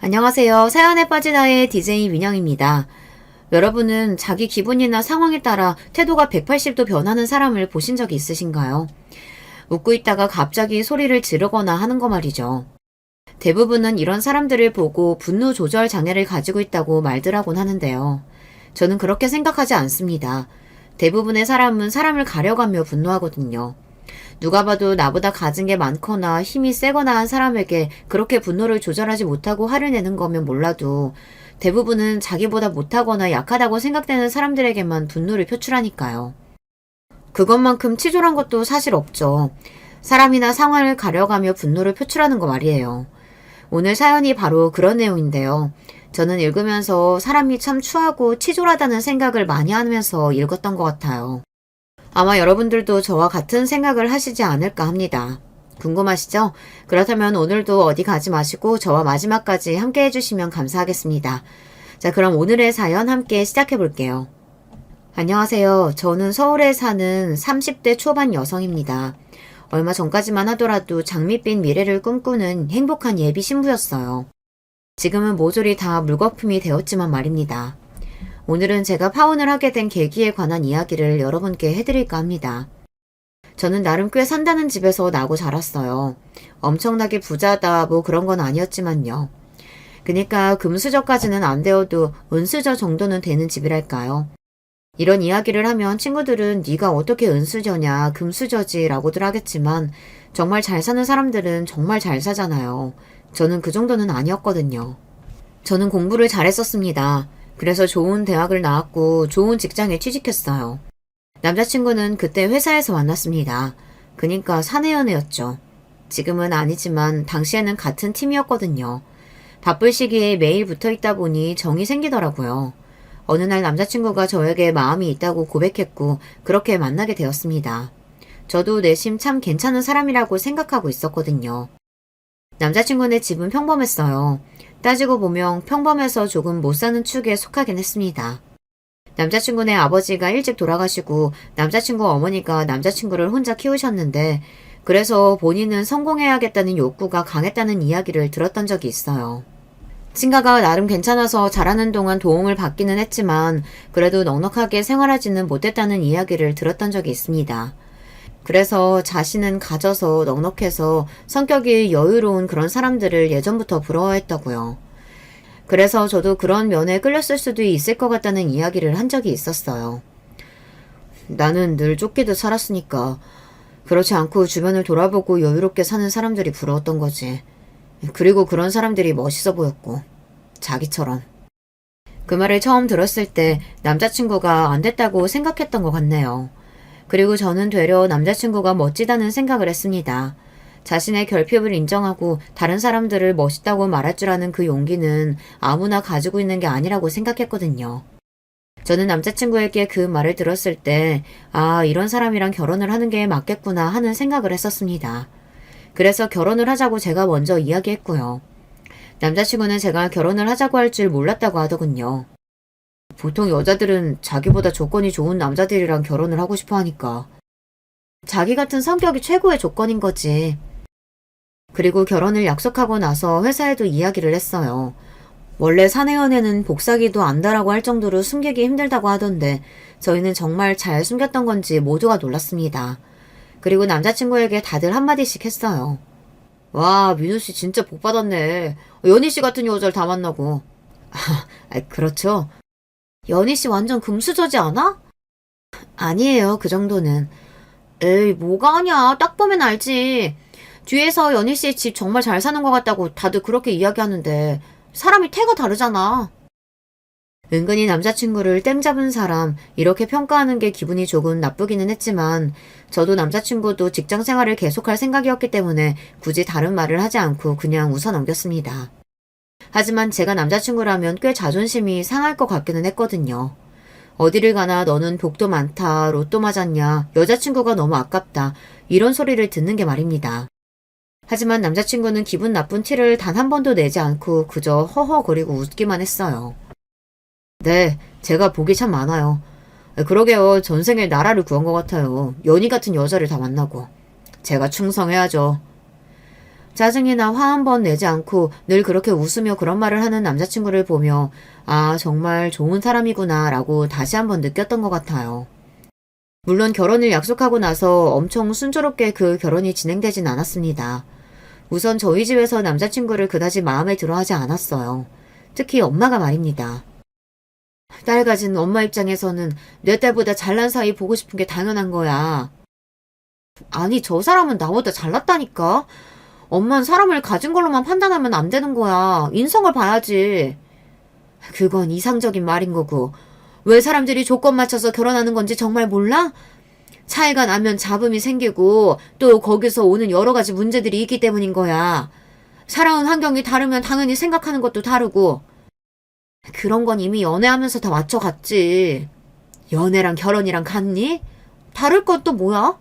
안녕하세요. 사연에 빠진 아이의 DJ 민영입니다. 여러분은 자기 기분이나 상황에 따라 태도가 180도 변하는 사람을 보신 적이 있으신가요? 웃고 있다가 갑자기 소리를 지르거나 하는 거 말이죠. 대부분은 이런 사람들을 보고 분노 조절 장애를 가지고 있다고 말들 하곤 하는데요. 저는 그렇게 생각하지 않습니다. 대부분의 사람은 사람을 가려가며 분노하거든요. 누가 봐도 나보다 가진 게 많거나 힘이 세거나 한 사람에게 그렇게 분노를 조절하지 못하고 화를 내는 거면 몰라도 대부분은 자기보다 못하거나 약하다고 생각되는 사람들에게만 분노를 표출하니까요. 그것만큼 치졸한 것도 사실 없죠. 사람이나 상황을 가려가며 분노를 표출하는 거 말이에요. 오늘 사연이 바로 그런 내용인데요. 저는 읽으면서 사람이 참 추하고 치졸하다는 생각을 많이 하면서 읽었던 것 같아요. 아마 여러분들도 저와 같은 생각을 하시지 않을까 합니다. 궁금하시죠? 그렇다면 오늘도 어디 가지 마시고 저와 마지막까지 함께 해주시면 감사하겠습니다. 자, 그럼 오늘의 사연 함께 시작해 볼게요. 안녕하세요. 저는 서울에 사는 30대 초반 여성입니다. 얼마 전까지만 하더라도 장밋빛 미래를 꿈꾸는 행복한 예비 신부였어요. 지금은 모조리 다 물거품이 되었지만 말입니다. 오늘은 제가 파혼을 하게 된 계기에 관한 이야기를 여러분께 해드릴까 합니다. 저는 나름 꽤 산다는 집에서 나고 자랐어요. 엄청나게 부자다 뭐 그런 건 아니었지만요. 그니까 금수저까지는 안 되어도 은수저 정도는 되는 집이랄까요. 이런 이야기를 하면 친구들은 네가 어떻게 은수저냐 금수저지 라고들 하겠지만 정말 잘 사는 사람들은 정말 잘 사잖아요. 저는 그 정도는 아니었거든요. 저는 공부를 잘했었습니다. 그래서 좋은 대학을 나왔고 좋은 직장에 취직했어요. 남자친구는 그때 회사에서 만났습니다. 그니까 사내연애였죠. 지금은 아니지만 당시에는 같은 팀이었거든요. 바쁠 시기에 매일 붙어있다 보니 정이 생기더라고요. 어느 날 남자친구가 저에게 마음이 있다고 고백했고 그렇게 만나게 되었습니다. 저도 내심 참 괜찮은 사람이라고 생각하고 있었거든요. 남자친구네 집은 평범했어요. 따지고 보면 평범해서 조금 못 사는 축에 속하긴 했습니다. 남자친구네 아버지가 일찍 돌아가시고 남자친구 어머니가 남자친구를 혼자 키우셨는데 그래서 본인은 성공해야겠다는 욕구가 강했다는 이야기를 들었던 적이 있어요. 친가가 나름 괜찮아서 자라는 동안 도움을 받기는 했지만 그래도 넉넉하게 생활하지는 못했다는 이야기를 들었던 적이 있습니다. 그래서 자신은 가져서 넉넉해서 성격이 여유로운 그런 사람들을 예전부터 부러워했다고요. 그래서 저도 그런 면에 끌렸을 수도 있을 것 같다는 이야기를 한 적이 있었어요. 나는 늘 쫓기듯 살았으니까 그렇지 않고 주변을 돌아보고 여유롭게 사는 사람들이 부러웠던 거지. 그리고 그런 사람들이 멋있어 보였고 자기처럼. 그 말을 처음 들었을 때 남자친구가 안 됐다고 생각했던 것 같네요. 그리고 저는 되려 남자친구가 멋지다는 생각을 했습니다. 자신의 결핍을 인정하고 다른 사람들을 멋있다고 말할 줄 아는 그 용기는 아무나 가지고 있는 게 아니라고 생각했거든요. 저는 남자친구에게 그 말을 들었을 때 이런 사람이랑 결혼을 하는 게 맞겠구나 하는 생각을 했었습니다. 그래서 결혼을 하자고 제가 먼저 이야기했고요. 남자친구는 제가 결혼을 하자고 할 줄 몰랐다고 하더군요. 보통 여자들은 자기보다 조건이 좋은 남자들이랑 결혼을 하고 싶어 하니까. 자기 같은 성격이 최고의 조건인 거지. 그리고 결혼을 약속하고 나서 회사에도 이야기를 했어요. 원래 사내연애는 복사기도 안다라고 할 정도로 숨기기 힘들다고 하던데 저희는 정말 잘 숨겼던 건지 모두가 놀랐습니다. 그리고 남자친구에게 다들 한마디씩 했어요. 와, 민우씨 진짜 복받았네. 연희씨 같은 여자를 다 만나고. 그렇죠. 연희씨 완전 금수저지 않아? 아니에요, 그 정도는. 에이, 뭐가 아냐. 딱 보면 알지. 뒤에서 연희씨 집 정말 잘 사는 것 같다고 다들 그렇게 이야기하는데 사람이 태가 다르잖아. 은근히 남자친구를 땜 잡은 사람 이렇게 평가하는 게 기분이 조금 나쁘기는 했지만 저도 남자친구도 직장 생활을 계속할 생각이었기 때문에 굳이 다른 말을 하지 않고 그냥 웃어 넘겼습니다. 하지만 제가 남자친구라면 꽤 자존심이 상할 것 같기는 했거든요. 어디를 가나 너는 복도 많다, 로또 맞았냐, 여자친구가 너무 아깝다 이런 소리를 듣는 게 말입니다. 하지만 남자친구는 기분 나쁜 티를 단 한 번도 내지 않고 그저 허허거리고 웃기만 했어요. 네, 제가 복이 참 많아요. 그러게요. 전생에 나라를 구한 것 같아요. 연희 같은 여자를 다 만나고. 제가 충성해야죠. 짜증이나 화 한 번 내지 않고 늘 그렇게 웃으며 그런 말을 하는 남자친구를 보며 아, 정말 좋은 사람이구나 라고 다시 한번 느꼈던 것 같아요. 물론 결혼을 약속하고 나서 엄청 순조롭게 그 결혼이 진행되진 않았습니다. 우선 저희 집에서 남자친구를 그다지 마음에 들어 하지 않았어요. 특히 엄마가 말입니다. 딸 가진 엄마 입장에서는 내 딸보다 잘난 사이 보고 싶은 게 당연한 거야. 아니, 저 사람은 나보다 잘났다니까? 엄만 사람을 가진 걸로만 판단하면 안 되는 거야. 인성을 봐야지. 그건 이상적인 말인 거고. 왜 사람들이 조건 맞춰서 결혼하는 건지 정말 몰라? 차이가 나면 잡음이 생기고 또 거기서 오는 여러 가지 문제들이 있기 때문인 거야. 살아온 환경이 다르면 당연히 생각하는 것도 다르고. 그런 건 이미 연애하면서 다 맞춰갔지. 연애랑 결혼이랑 같니? 다를 건 또 뭐야?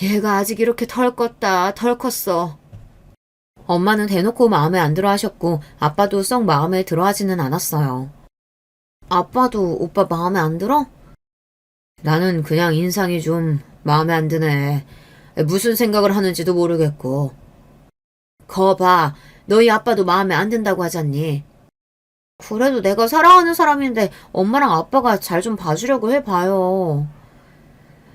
얘가 아직 이렇게 덜 컸다, 덜 컸어. 엄마는 대놓고 마음에 안 들어 하셨고 아빠도 썩 마음에 들어 하지는 않았어요. 아빠도 오빠 마음에 안 들어? 나는 그냥 인상이 좀 마음에 안 드네. 무슨 생각을 하는지도 모르겠고. 거 봐, 너희 아빠도 마음에 안 든다고 하잖니. 그래도 내가 사랑하는 사람인데 엄마랑 아빠가 잘 좀 봐주려고 해봐요.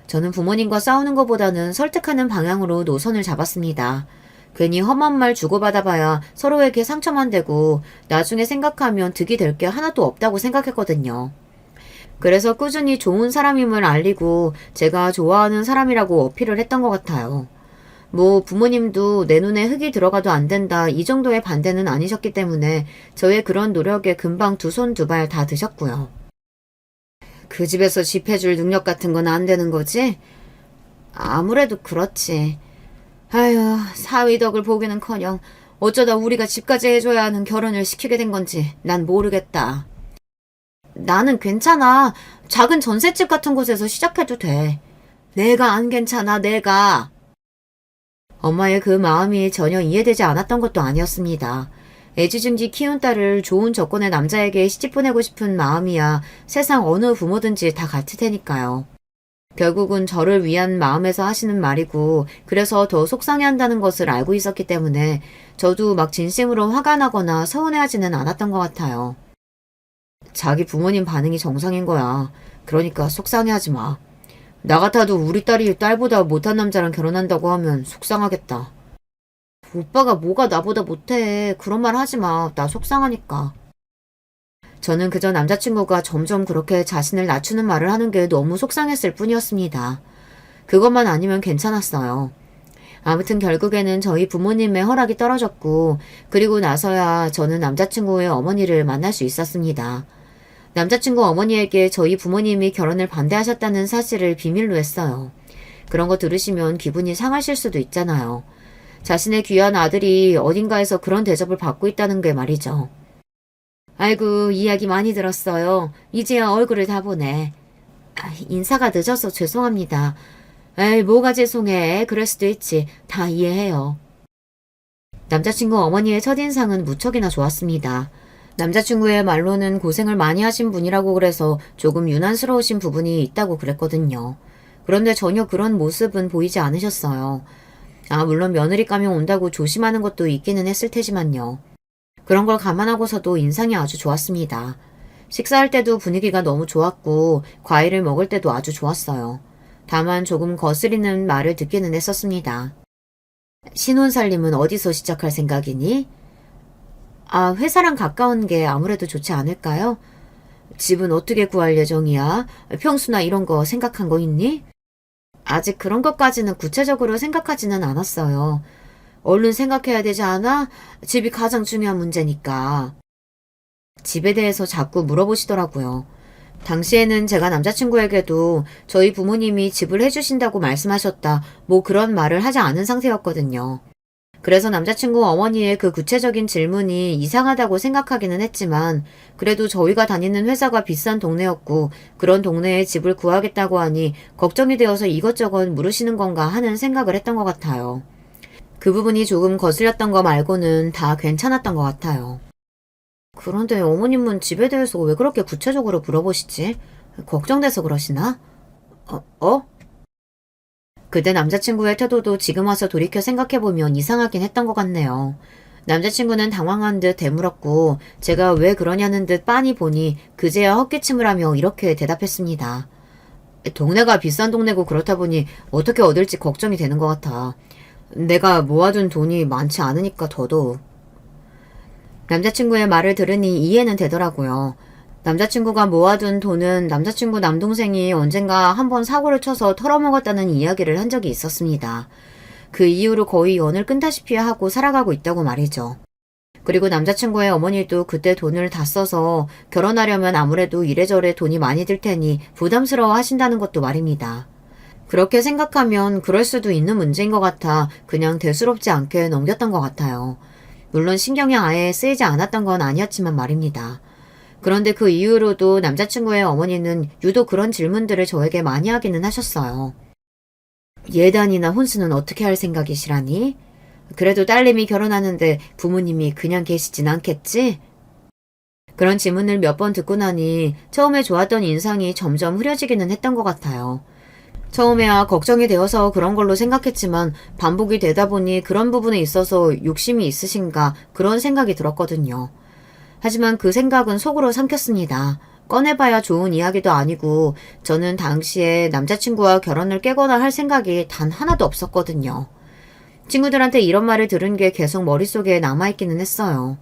저는 부모님과 싸우는 것보다는 설득하는 방향으로 노선을 잡았습니다. 괜히 험한 말 주고받아봐야 서로에게 상처만 되고 나중에 생각하면 득이 될 게 하나도 없다고 생각했거든요. 그래서 꾸준히 좋은 사람임을 알리고 제가 좋아하는 사람이라고 어필을 했던 것 같아요. 뭐 부모님도 내 눈에 흙이 들어가도 안 된다 이 정도의 반대는 아니셨기 때문에 저의 그런 노력에 금방 두 손 두 발 다 드셨고요. 그 집에서 집 해줄 능력 같은 건 안 되는 거지? 아무래도 그렇지. 아휴, 사위 덕을 보기는커녕 어쩌다 우리가 집까지 해줘야 하는 결혼을 시키게 된 건지 난 모르겠다. 나는 괜찮아. 작은 전셋집 같은 곳에서 시작해도 돼. 내가 안 괜찮아, 내가. 엄마의 그 마음이 전혀 이해되지 않았던 것도 아니었습니다. 애지중지 키운 딸을 좋은 조건의 남자에게 시집 보내고 싶은 마음이야 세상 어느 부모든지 다 같을 테니까요. 결국은 저를 위한 마음에서 하시는 말이고 그래서 더 속상해한다는 것을 알고 있었기 때문에 저도 막 진심으로 화가 나거나 서운해하지는 않았던 것 같아요. 자기 부모님 반응이 정상인 거야. 그러니까 속상해하지 마. 나 같아도 우리 딸이 딸보다 못한 남자랑 결혼한다고 하면 속상하겠다. 오빠가 뭐가 나보다 못해. 그런 말 하지 마. 나 속상하니까. 저는 그저 남자친구가 점점 그렇게 자신을 낮추는 말을 하는 게 너무 속상했을 뿐이었습니다. 그것만 아니면 괜찮았어요. 아무튼 결국에는 저희 부모님의 허락이 떨어졌고 그리고 나서야 저는 남자친구의 어머니를 만날 수 있었습니다. 남자친구 어머니에게 저희 부모님이 결혼을 반대하셨다는 사실을 비밀로 했어요. 그런 거 들으시면 기분이 상하실 수도 있잖아요. 자신의 귀한 아들이 어딘가에서 그런 대접을 받고 있다는 게 말이죠. 아이고, 이야기 많이 들었어요. 이제야 얼굴을 다 보네. 인사가 늦어서 죄송합니다. 에이, 뭐가 죄송해. 그럴 수도 있지. 다 이해해요. 남자친구 어머니의 첫인상은 무척이나 좋았습니다. 남자친구의 말로는 고생을 많이 하신 분이라고 그래서 조금 유난스러우신 부분이 있다고 그랬거든요. 그런데 전혀 그런 모습은 보이지 않으셨어요. 물론 며느리감이 온다고 조심하는 것도 있기는 했을 테지만요. 그런 걸 감안하고서도 인상이 아주 좋았습니다. 식사할 때도 분위기가 너무 좋았고 과일을 먹을 때도 아주 좋았어요. 다만 조금 거스리는 말을 듣기는 했었습니다. 신혼살림은 어디서 시작할 생각이니? 회사랑 가까운 게 아무래도 좋지 않을까요? 집은 어떻게 구할 예정이야? 평수나 이런 거 생각한 거 있니? 아직 그런 것까지는 구체적으로 생각하지는 않았어요. 얼른 생각해야 되지 않아? 집이 가장 중요한 문제니까. 집에 대해서 자꾸 물어보시더라고요. 당시에는 제가 남자친구에게도 저희 부모님이 집을 해주신다고 말씀하셨다, 뭐 그런 말을 하지 않은 상태였거든요. 그래서 남자친구 어머니의 그 구체적인 질문이 이상하다고 생각하기는 했지만 그래도 저희가 다니는 회사가 비싼 동네였고 그런 동네에 집을 구하겠다고 하니 걱정이 되어서 이것저것 물으시는 건가 하는 생각을 했던 것 같아요. 그 부분이 조금 거슬렸던 거 말고는 다 괜찮았던 것 같아요. 그런데 어머님은 집에 대해서 왜 그렇게 구체적으로 물어보시지? 걱정돼서 그러시나? 어? 그때 남자친구의 태도도 지금 와서 돌이켜 생각해보면 이상하긴 했던 것 같네요. 남자친구는 당황한 듯 되물었고 제가 왜 그러냐는 듯 빤히 보니 그제야 헛기침을 하며 이렇게 대답했습니다. 동네가 비싼 동네고 그렇다 보니 어떻게 얻을지 걱정이 되는 것 같아. 내가 모아둔 돈이 많지 않으니까 더더욱. 남자친구의 말을 들으니 이해는 되더라고요. 남자친구가 모아둔 돈은 남자친구 남동생이 언젠가 한번 사고를 쳐서 털어먹었다는 이야기를 한 적이 있었습니다. 그 이후로 거의 연을 끈다시피 하고 살아가고 있다고 말이죠. 그리고 남자친구의 어머니도 그때 돈을 다 써서 결혼하려면 아무래도 이래저래 돈이 많이 들 테니 부담스러워 하신다는 것도 말입니다. 그렇게 생각하면 그럴 수도 있는 문제인 것 같아 그냥 대수롭지 않게 넘겼던 것 같아요. 물론 신경이 아예 쓰이지 않았던 건 아니었지만 말입니다. 그런데 그 이후로도 남자친구의 어머니는 유독 그런 질문들을 저에게 많이 하기는 하셨어요. 예단이나 혼수는 어떻게 할 생각이시라니? 그래도 딸내미 결혼하는데 부모님이 그냥 계시진 않겠지? 그런 질문을 몇 번 듣고 나니 처음에 좋았던 인상이 점점 흐려지기는 했던 것 같아요. 처음에야 걱정이 되어서 그런 걸로 생각했지만 반복이 되다 보니 그런 부분에 있어서 욕심이 있으신가 그런 생각이 들었거든요. 하지만 그 생각은 속으로 삼켰습니다. 꺼내봐야 좋은 이야기도 아니고 저는 당시에 남자친구와 결혼을 깨거나 할 생각이 단 하나도 없었거든요. 친구들한테 이런 말을 들은 게 계속 머릿속에 남아있기는 했어요.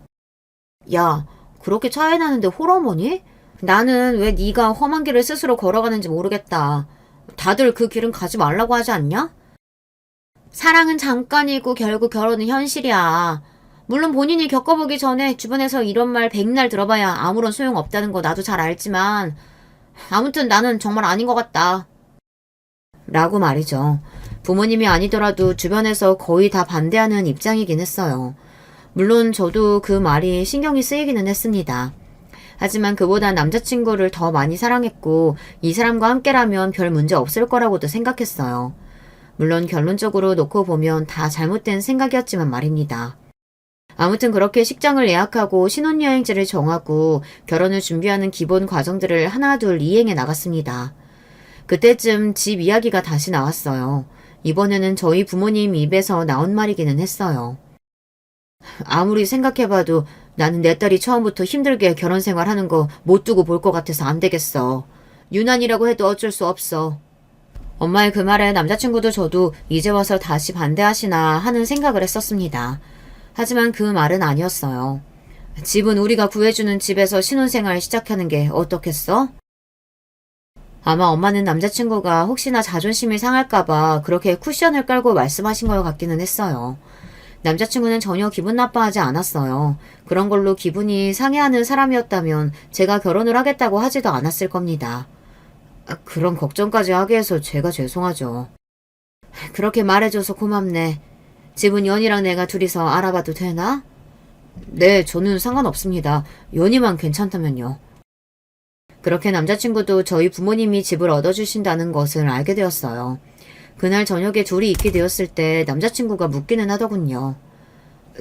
야, 그렇게 차이 나는데 홀어머니? 나는 왜 네가 험한 길을 스스로 걸어가는지 모르겠다. 다들 그 길은 가지 말라고 하지 않냐? 사랑은 잠깐이고 결국 결혼은 현실이야. 물론 본인이 겪어보기 전에 주변에서 이런 말 백날 들어봐야 아무런 소용없다는 거 나도 잘 알지만 아무튼 나는 정말 아닌 것 같다. 라고 말이죠. 부모님이 아니더라도 주변에서 거의 다 반대하는 입장이긴 했어요. 물론 저도 그 말이 신경이 쓰이기는 했습니다. 하지만 그보다 남자친구를 더 많이 사랑했고 이 사람과 함께라면 별 문제 없을 거라고도 생각했어요. 물론 결론적으로 놓고 보면 다 잘못된 생각이었지만 말입니다. 아무튼 그렇게 식장을 예약하고 신혼여행지를 정하고 결혼을 준비하는 기본 과정들을 하나둘 이행해 나갔습니다. 그때쯤 집 이야기가 다시 나왔어요. 이번에는 저희 부모님 입에서 나온 말이기는 했어요. 아무리 생각해봐도 나는 내 딸이 처음부터 힘들게 결혼 생활하는 거 못 두고 볼 것 같아서 안 되겠어. 유난이라고 해도 어쩔 수 없어. 엄마의 그 말에 남자친구도 저도 이제 와서 다시 반대하시나 하는 생각을 했었습니다. 하지만 그 말은 아니었어요. 집은 우리가 구해주는 집에서 신혼생활 시작하는 게 어떻겠어? 아마 엄마는 남자친구가 혹시나 자존심이 상할까봐 그렇게 쿠션을 깔고 말씀하신 것 같기는 했어요. 남자친구는 전혀 기분 나빠하지 않았어요. 그런 걸로 기분이 상해하는 사람이었다면 제가 결혼을 하겠다고 하지도 않았을 겁니다. 그런 걱정까지 하게 해서 제가 죄송하죠. 그렇게 말해줘서 고맙네. 집은 연이랑 내가 둘이서 알아봐도 되나? 네, 저는 상관없습니다. 연이만 괜찮다면요. 그렇게 남자친구도 저희 부모님이 집을 얻어주신다는 것을 알게 되었어요. 그날 저녁에 둘이 있게 되었을 때 남자친구가 묻기는 하더군요.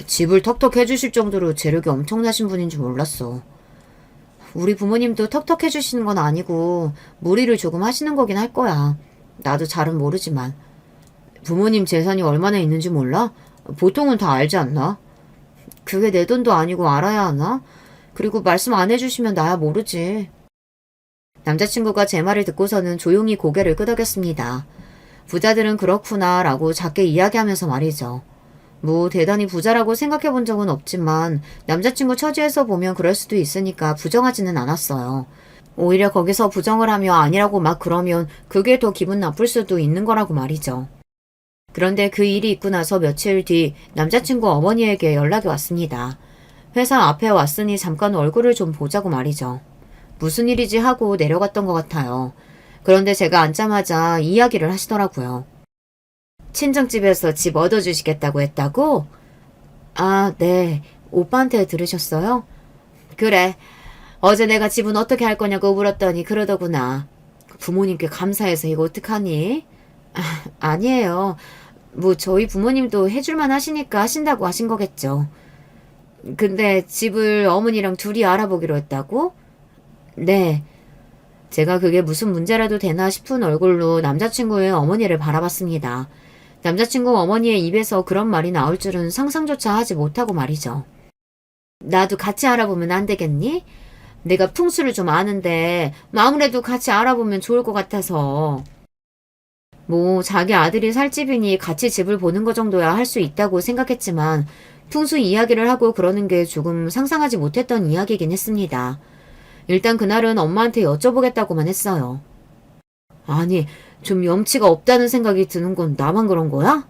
집을 턱턱 해주실 정도로 재력이 엄청나신 분인 줄 몰랐어. 우리 부모님도 턱턱 해주시는 건 아니고 무리를 조금 하시는 거긴 할 거야. 나도 잘은 모르지만. 부모님 재산이 얼마나 있는지 몰라? 보통은 다 알지 않나? 그게 내 돈도 아니고 알아야 하나? 그리고 말씀 안 해주시면 나야 모르지. 남자친구가 제 말을 듣고서는 조용히 고개를 끄덕였습니다. 부자들은 그렇구나 라고 작게 이야기하면서 말이죠. 뭐 대단히 부자라고 생각해 본 적은 없지만 남자친구 처지에서 보면 그럴 수도 있으니까 부정하지는 않았어요. 오히려 거기서 부정을 하며 아니라고 막 그러면 그게 더 기분 나쁠 수도 있는 거라고 말이죠. 그런데 그 일이 있고 나서 며칠 뒤 남자친구 어머니에게 연락이 왔습니다. 회사 앞에 왔으니 잠깐 얼굴을 좀 보자고 말이죠. 무슨 일이지 하고 내려갔던 것 같아요. 그런데 제가 앉자마자 이야기를 하시더라고요. 친정집에서 집 얻어주시겠다고 했다고? 아, 네. 오빠한테 들으셨어요? 그래. 어제 내가 집은 어떻게 할 거냐고 물었더니 그러더구나. 부모님께 감사해서 이거 어떡하니? 아니에요. 뭐 저희 부모님도 해줄만 하시니까 하신다고 하신 거겠죠. 근데 집을 어머니랑 둘이 알아보기로 했다고? 네. 제가 그게 무슨 문제라도 되나 싶은 얼굴로 남자친구의 어머니를 바라봤습니다. 남자친구 어머니의 입에서 그런 말이 나올 줄은 상상조차 하지 못하고 말이죠. 나도 같이 알아보면 안 되겠니? 내가 풍수를 좀 아는데 아무래도 같이 알아보면 좋을 것 같아서. 뭐 자기 아들이 살 집이니 같이 집을 보는 거 정도야 할 수 있다고 생각했지만 풍수 이야기를 하고 그러는 게 조금 상상하지 못했던 이야기이긴 했습니다. 일단 그날은 엄마한테 여쭤보겠다고만 했어요. 아니, 좀 염치가 없다는 생각이 드는 건 나만 그런 거야?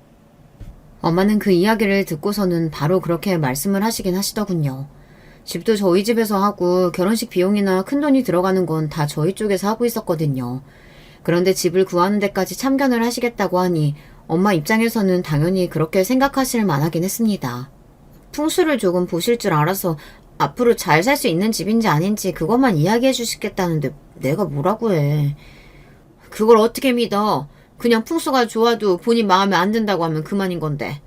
엄마는 그 이야기를 듣고서는 바로 그렇게 말씀을 하시긴 하시더군요. 집도 저희 집에서 하고 결혼식 비용이나 큰돈이 들어가는 건 다 저희 쪽에서 하고 있었거든요. 그런데 집을 구하는 데까지 참견을 하시겠다고 하니 엄마 입장에서는 당연히 그렇게 생각하실 만하긴 했습니다. 풍수를 조금 보실 줄 알아서 앞으로 잘 살 수 있는 집인지 아닌지 그것만 이야기해 주시겠다는데 내가 뭐라고 해. 그걸 어떻게 믿어? 그냥 풍수가 좋아도 본인 마음에 안 든다고 하면 그만인 건데.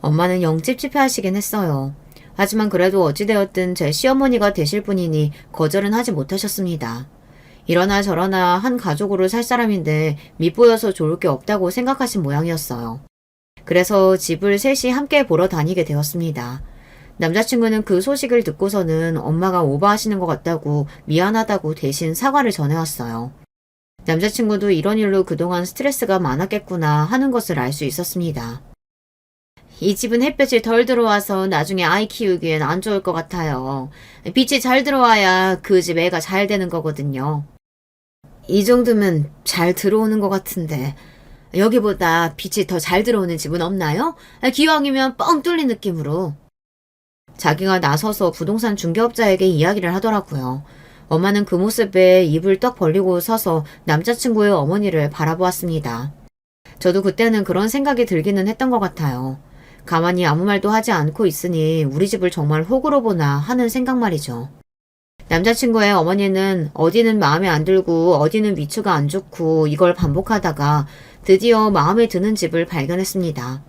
엄마는 영 찝찝해하시긴 했어요. 하지만 그래도 어찌되었든 제 시어머니가 되실 분이니 거절은 하지 못하셨습니다. 이러나 저러나 한 가족으로 살 사람인데 밉보여서 좋을 게 없다고 생각하신 모양이었어요. 그래서 집을 셋이 함께 보러 다니게 되었습니다. 남자친구는 그 소식을 듣고서는 엄마가 오버하시는 것 같다고 미안하다고 대신 사과를 전해왔어요. 남자친구도 이런 일로 그동안 스트레스가 많았겠구나 하는 것을 알 수 있었습니다. 이 집은 햇볕이 덜 들어와서 나중에 아이 키우기엔 안 좋을 것 같아요. 빛이 잘 들어와야 그 집 애가 잘 되는 거거든요. 이 정도면 잘 들어오는 것 같은데 여기보다 빛이 더 잘 들어오는 집은 없나요? 기왕이면 뻥 뚫린 느낌으로. 자기가 나서서 부동산 중개업자에게 이야기를 하더라고요. 엄마는 그 모습에 입을 떡 벌리고 서서 남자친구의 어머니를 바라보았습니다. 저도 그때는 그런 생각이 들기는 했던 것 같아요. 가만히 아무 말도 하지 않고 있으니 우리 집을 정말 호구로 보나 하는 생각 말이죠. 남자친구의 어머니는 어디는 마음에 안 들고 어디는 위치가 안 좋고 이걸 반복하다가 드디어 마음에 드는 집을 발견했습니다.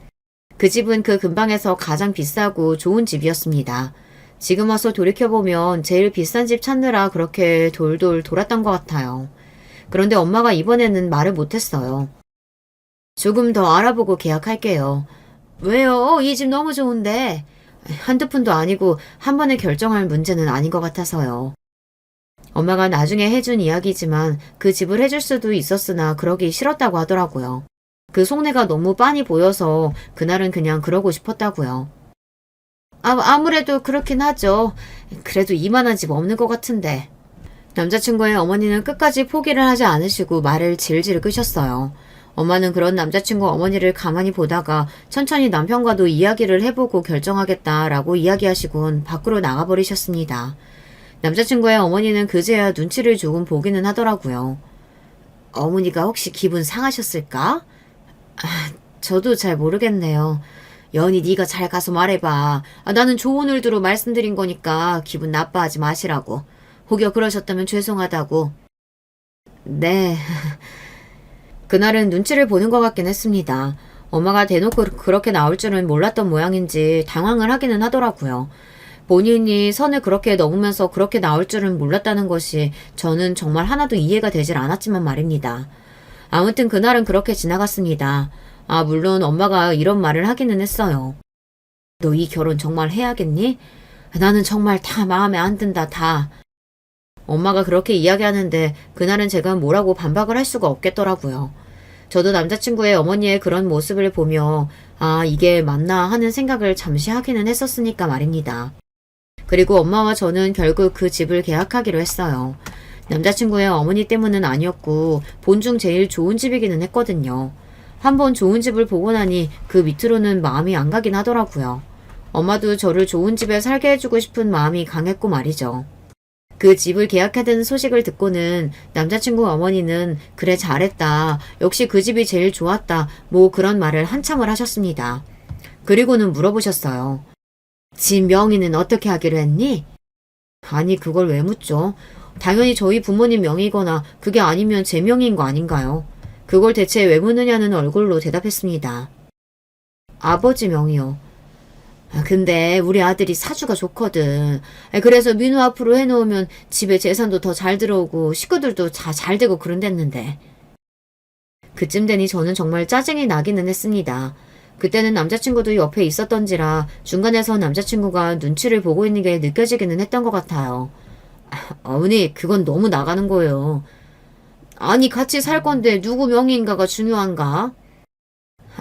그 집은 그 근방에서 가장 비싸고 좋은 집이었습니다. 지금 와서 돌이켜보면 제일 비싼 집 찾느라 그렇게 돌돌 돌았던 것 같아요. 그런데 엄마가 이번에는 말을 못했어요. 조금 더 알아보고 계약할게요. 왜요? 이 집 너무 좋은데. 한두 푼도 아니고 한 번에 결정할 문제는 아닌 것 같아서요. 엄마가 나중에 해준 이야기지만 그 집을 해줄 수도 있었으나 그러기 싫었다고 하더라고요. 그 속내가 너무 빤히 보여서 그날은 그냥 그러고 싶었다고요. 아무래도 그렇긴 하죠. 그래도 이만한 집 없는 것 같은데. 남자친구의 어머니는 끝까지 포기를 하지 않으시고 말을 질질 끄셨어요. 엄마는 그런 남자친구 어머니를 가만히 보다가 천천히 남편과도 이야기를 해보고 결정하겠다라고 이야기하시곤 밖으로 나가버리셨습니다. 남자친구의 어머니는 그제야 눈치를 조금 보기는 하더라고요. 어머니가 혹시 기분 상하셨을까? 저도 잘 모르겠네요. 연희 네가 잘 가서 말해봐. 나는 좋은 의도로 말씀드린 거니까 기분 나빠하지 마시라고. 혹여 그러셨다면 죄송하다고. 네. 그날은 눈치를 보는 것 같긴 했습니다. 엄마가 대놓고 그렇게 나올 줄은 몰랐던 모양인지 당황을 하기는 하더라고요. 본인이 선을 그렇게 넘으면서 그렇게 나올 줄은 몰랐다는 것이 저는 정말 하나도 이해가 되질 않았지만 말입니다. 아무튼 그날은 그렇게 지나갔습니다. 물론 엄마가 이런 말을 하기는 했어요. 너 이 결혼 정말 해야겠니? 나는 정말 다 마음에 안 든다, 다. 엄마가 그렇게 이야기하는데 그날은 제가 뭐라고 반박을 할 수가 없겠더라고요. 저도 남자친구의 어머니의 그런 모습을 보며 이게 맞나 하는 생각을 잠시 하기는 했었으니까 말입니다. 그리고 엄마와 저는 결국 그 집을 계약하기로 했어요. 남자친구의 어머니 때문은 아니었고 본중 제일 좋은 집이기는 했거든요. 한번 좋은 집을 보고 나니 그 밑으로는 마음이 안 가긴 하더라고요. 엄마도 저를 좋은 집에 살게 해주고 싶은 마음이 강했고 말이죠. 그 집을 계약하던 소식을 듣고는 남자친구 어머니는 그래 잘했다. 역시 그 집이 제일 좋았다. 뭐 그런 말을 한참을 하셨습니다. 그리고는 물어보셨어요. 집 명의는 어떻게 하기로 했니? 아니 그걸 왜 묻죠? 당연히 저희 부모님 명의거나 그게 아니면 제 명의인 거 아닌가요? 그걸 대체 왜 묻느냐는 얼굴로 대답했습니다. 아버지 명의요. 근데 우리 아들이 사주가 좋거든. 그래서 민호 앞으로 해놓으면 집에 재산도 더 잘 들어오고 식구들도 다 잘 되고 그런댔는데. 그쯤 되니 저는 정말 짜증이 나기는 했습니다. 그때는 남자친구도 옆에 있었던지라 중간에서 남자친구가 눈치를 보고 있는 게 느껴지기는 했던 것 같아요. 어머니, 그건 너무 나가는 거예요. 아니, 같이 살 건데 누구 명의인가가 중요한가?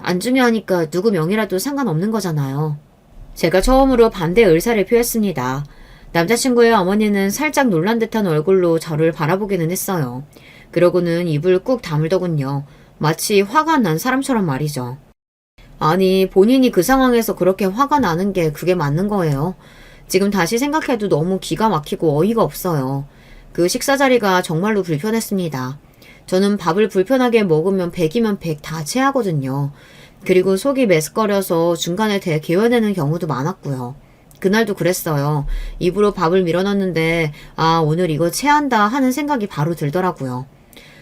안 중요하니까 누구 명의라도 상관없는 거잖아요. 제가 처음으로 반대 의사를 표했습니다. 남자친구의 어머니는 살짝 놀란 듯한 얼굴로 저를 바라보기는 했어요. 그러고는 입을 꾹 다물더군요. 마치 화가 난 사람처럼 말이죠. 아니, 본인이 그 상황에서 그렇게 화가 나는 게 그게 맞는 거예요. 지금 다시 생각해도 너무 기가 막히고 어이가 없어요. 그 식사 자리가 정말로 불편했습니다. 저는 밥을 불편하게 먹으면 100이면 100 다 체하거든요. 그리고 속이 메스꺼려서 중간에 개어내는 경우도 많았고요. 그날도 그랬어요. 입으로 밥을 밀어넣는데 아, 오늘 이거 체한다 하는 생각이 바로 들더라고요.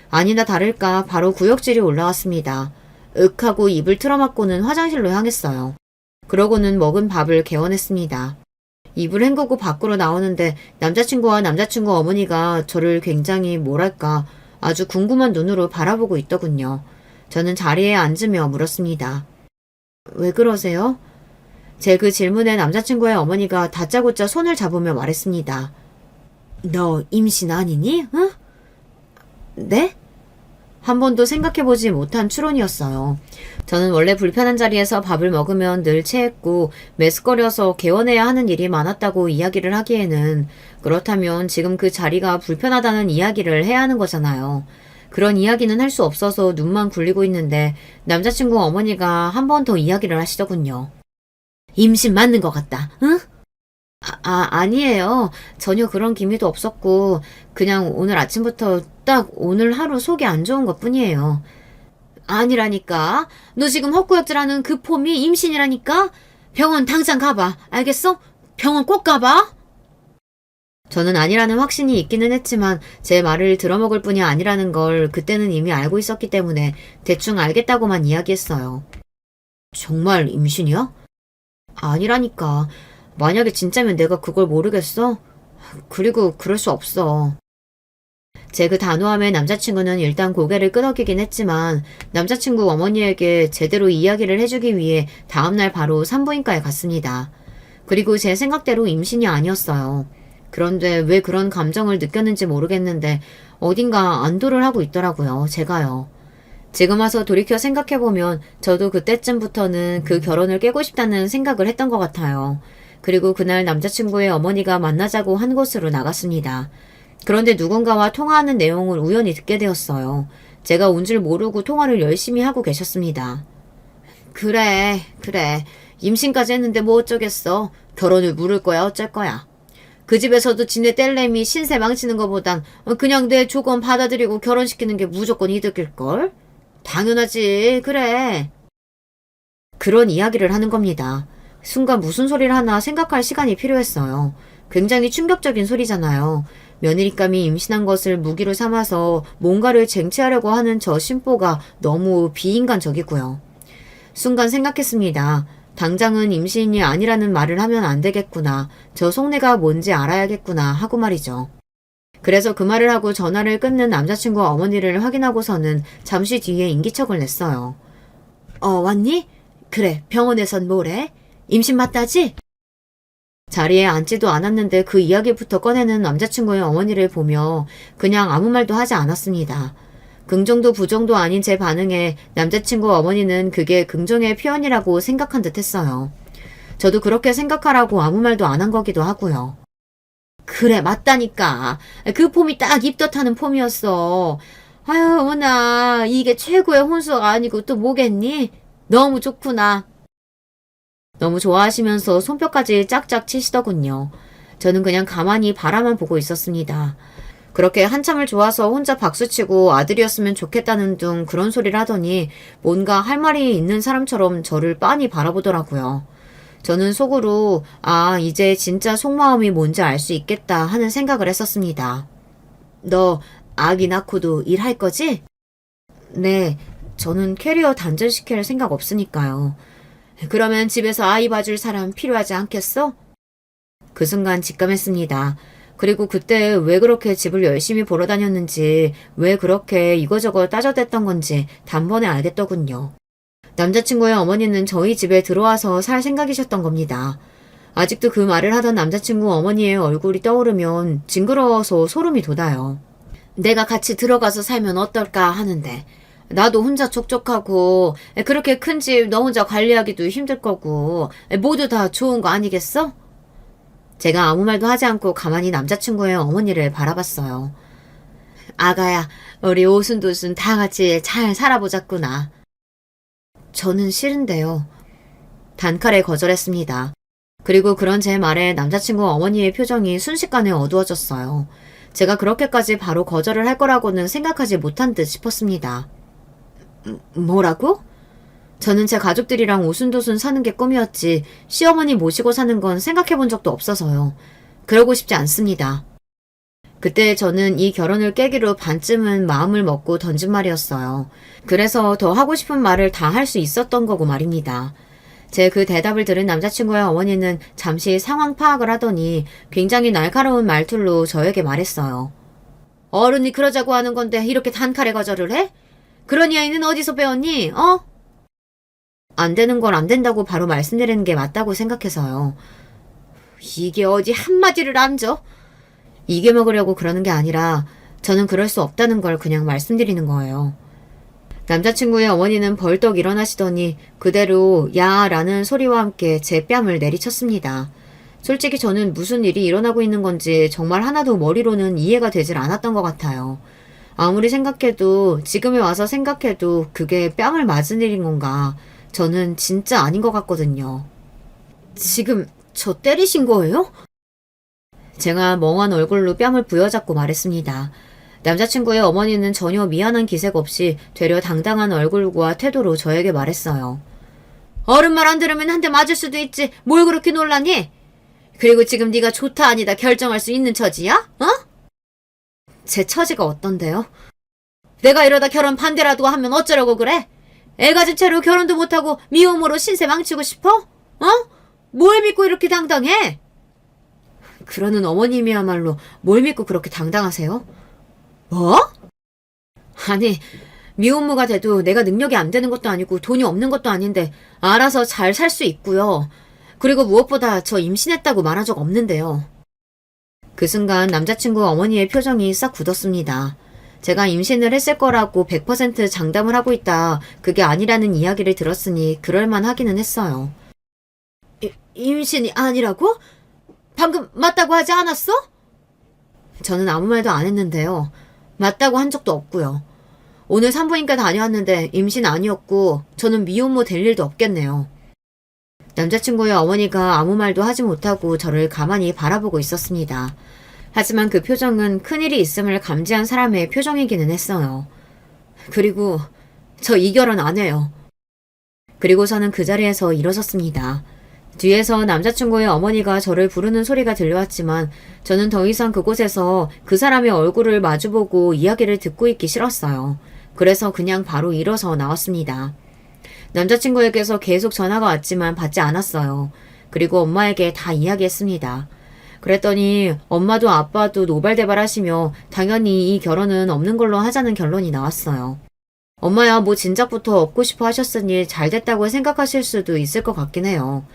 아니나 다를까 바로 구역질이 올라왔습니다. 윽 하고 입을 틀어막고는 화장실로 향했어요. 그러고는 먹은 밥을 개어냈습니다. 입을 헹구고 밖으로 나오는데 남자친구와 남자친구 어머니가 저를 굉장히 뭐랄까 아주 궁금한 눈으로 바라보고 있더군요. 저는 자리에 앉으며 물었습니다. 왜 그러세요? 제 그 질문에 남자친구의 어머니가 다짜고짜 손을 잡으며 말했습니다. 너 임신 아니니? 응? 네? 한 번도 생각해보지 못한 추론이었어요. 저는 원래 불편한 자리에서 밥을 먹으면 늘 체했고 메스꺼려서 개원해야 하는 일이 많았다고 이야기를 하기에는 그렇다면 지금 그 자리가 불편하다는 이야기를 해야 하는 거잖아요. 그런 이야기는 할 수 없어서 눈만 굴리고 있는데 남자친구 어머니가 한 번 더 이야기를 하시더군요. 임신 맞는 것 같다. 응? 아니에요. 전혀 그런 기미도 없었고 그냥 오늘 아침부터 딱 오늘 하루 속이 안 좋은 것뿐이에요. 아니라니까. 너 지금 헛구역질하는 그 폼이 임신이라니까. 병원 당장 가봐. 알겠어? 병원 꼭 가봐. 저는 아니라는 확신이 있기는 했지만 제 말을 들어먹을 뿐이 아니라는 걸 그때는 이미 알고 있었기 때문에 대충 알겠다고만 이야기했어요. 정말 임신이야? 아니라니까. 만약에 진짜면 내가 그걸 모르겠어? 그리고 그럴 수 없어. 제 그 단호함에 남자친구는 일단 고개를 끄덕이긴 했지만 남자친구 어머니에게 제대로 이야기를 해주기 위해 다음날 바로 산부인과에 갔습니다. 그리고 제 생각대로 임신이 아니었어요. 그런데 왜 그런 감정을 느꼈는지 모르겠는데 어딘가 안도를 하고 있더라고요. 제가요. 지금 와서 돌이켜 생각해보면 저도 그때쯤부터는 그 결혼을 깨고 싶다는 생각을 했던 것 같아요. 그리고 그날 남자친구의 어머니가 만나자고 한 곳으로 나갔습니다. 그런데 누군가와 통화하는 내용을 우연히 듣게 되었어요. 제가 온 줄 모르고 통화를 열심히 하고 계셨습니다. 그래. 임신까지 했는데 뭐 어쩌겠어. 결혼을 물을 거야 어쩔 거야. 그 집에서도 지네 뗄내미 신세 망치는 것보단 그냥 내 조건 받아들이고 결혼시키는 게 무조건 이득일걸? 당연하지. 그래. 그런 이야기를 하는 겁니다. 순간 무슨 소리를 하나 생각할 시간이 필요했어요. 굉장히 충격적인 소리잖아요. 며느리감이 임신한 것을 무기로 삼아서 뭔가를 쟁취하려고 하는 저 심보가 너무 비인간적이고요. 순간 생각했습니다. 당장은 임신이 아니라는 말을 하면 안 되겠구나. 저 속내가 뭔지 알아야겠구나 하고 말이죠. 그래서 그 말을 하고 전화를 끊는 남자친구 어머니를 확인하고서는 잠시 뒤에 인기척을 냈어요. 왔니? 그래, 병원에선 뭐래? 임신 맞다지? 자리에 앉지도 않았는데 그 이야기부터 꺼내는 남자친구의 어머니를 보며 그냥 아무 말도 하지 않았습니다. 긍정도 부정도 아닌 제 반응에 남자친구 어머니는 그게 긍정의 표현이라고 생각한 듯 했어요. 저도 그렇게 생각하라고 아무 말도 안 한 거기도 하고요. 그래, 맞다니까. 그 폼이 딱 입덧하는 폼이었어. 아유, 어머나, 이게 최고의 혼수가 아니고 또 뭐겠니? 너무 좋구나. 너무 좋아하시면서 손뼉까지 짝짝 치시더군요. 저는 그냥 가만히 바라만 보고 있었습니다. 그렇게 한참을 좋아서 혼자 박수치고 아들이었으면 좋겠다는 둥 그런 소리를 하더니 뭔가 할 말이 있는 사람처럼 저를 빤히 바라보더라고요. 저는 속으로 이제 진짜 속마음이 뭔지 알 수 있겠다 하는 생각을 했었습니다. 너 아기 낳고도 일할 거지? 네, 저는 캐리어 단절시킬 생각 없으니까요. 그러면 집에서 아이 봐줄 사람 필요하지 않겠어? 그 순간 직감했습니다. 그리고 그때 왜 그렇게 집을 열심히 보러 다녔는지, 왜 그렇게 이거저거 따져댔던 건지 단번에 알겠더군요. 남자친구의 어머니는 저희 집에 들어와서 살 생각이셨던 겁니다. 아직도 그 말을 하던 남자친구 어머니의 얼굴이 떠오르면 징그러워서 소름이 돋아요. 내가 같이 들어가서 살면 어떨까 하는데, 나도 혼자 촉촉하고 그렇게 큰 집 너 혼자 관리하기도 힘들 거고 모두 다 좋은 거 아니겠어? 제가 아무 말도 하지 않고 가만히 남자친구의 어머니를 바라봤어요. 아가야, 우리 오순도순 다 같이 잘 살아보자꾸나. 저는 싫은데요. 단칼에 거절했습니다. 그리고 그런 제 말에 남자친구 어머니의 표정이 순식간에 어두워졌어요. 제가 그렇게까지 바로 거절을 할 거라고는 생각하지 못한 듯 싶었습니다. 뭐라고? 저는 제 가족들이랑 오순도순 사는 게 꿈이었지 시어머니 모시고 사는 건 생각해 본 적도 없어서요. 그러고 싶지 않습니다. 그때 저는 이 결혼을 깨기로 반쯤은 마음을 먹고 던진 말이었어요. 그래서 더 하고 싶은 말을 다 할 수 있었던 거고 말입니다. 제 그 대답을 들은 남자친구의 어머니는 잠시 상황 파악을 하더니 굉장히 날카로운 말투로 저에게 말했어요. 어른이 그러자고 하는 건데 이렇게 단칼에 거절을 해? 그런 이야기는 어디서 배웠니? 어? 안 되는 걸 안 된다고 바로 말씀드리는 게 맞다고 생각해서요. 이게 어디 한마디를 안 줘? 이겨먹으려고 그러는 게 아니라 저는 그럴 수 없다는 걸 그냥 말씀드리는 거예요. 남자친구의 어머니는 벌떡 일어나시더니 그대로 야 라는 소리와 함께 제 뺨을 내리쳤습니다. 솔직히 저는 무슨 일이 일어나고 있는 건지 정말 하나도 머리로는 이해가 되질 않았던 것 같아요. 아무리 생각해도 지금에 와서 생각해도 그게 뺨을 맞은 일인 건가 저는 진짜 아닌 것 같거든요. 지금 저 때리신 거예요? 제가 멍한 얼굴로 뺨을 부여잡고 말했습니다. 남자친구의 어머니는 전혀 미안한 기색 없이 되려 당당한 얼굴과 태도로 저에게 말했어요. 어른 말 안 들으면 한 대 맞을 수도 있지. 뭘 그렇게 놀라니? 그리고 지금 네가 좋다 아니다 결정할 수 있는 처지야? 어? 제 처지가 어떤데요? 내가 이러다 결혼 반대라도 하면 어쩌려고 그래? 애 가진 채로 결혼도 못하고 미혼모로 신세 망치고 싶어? 어? 뭘 믿고 이렇게 당당해? 그러는 어머님이야말로 뭘 믿고 그렇게 당당하세요? 뭐? 아니, 미혼모가 돼도 내가 능력이 안 되는 것도 아니고 돈이 없는 것도 아닌데 알아서 잘 살 수 있고요. 그리고 무엇보다 저 임신했다고 말한 적 없는데요. 그 순간 남자친구 어머니의 표정이 싹 굳었습니다. 제가 임신을 했을 거라고 100% 장담을 하고 있다. 그게 아니라는 이야기를 들었으니 그럴만 하기는 했어요. 임신이 아니라고? 방금 맞다고 하지 않았어? 저는 아무 말도 안 했는데요. 맞다고 한 적도 없고요. 오늘 산부인과 다녀왔는데 임신 아니었고 저는 미혼모 될 일도 없겠네요. 남자친구의 어머니가 아무 말도 하지 못하고 저를 가만히 바라보고 있었습니다. 하지만 그 표정은 큰일이 있음을 감지한 사람의 표정이기는 했어요. 그리고 저 이 결혼 안 해요. 그리고서는 그 자리에서 일어섰습니다. 뒤에서 남자친구의 어머니가 저를 부르는 소리가 들려왔지만 저는 더 이상 그곳에서 그 사람의 얼굴을 마주보고 이야기를 듣고 있기 싫었어요. 그래서 그냥 바로 일어서 나왔습니다. 남자친구에게서 계속 전화가 왔지만 받지 않았어요. 그리고 엄마에게 다 이야기했습니다. 그랬더니 엄마도 아빠도 노발대발하시며 당연히 이 결혼은 없는 걸로 하자는 결론이 나왔어요. 엄마야 뭐 진작부터 얻고 싶어 하셨으니 잘 됐다고 생각하실 수도 있을 것 같긴 해요.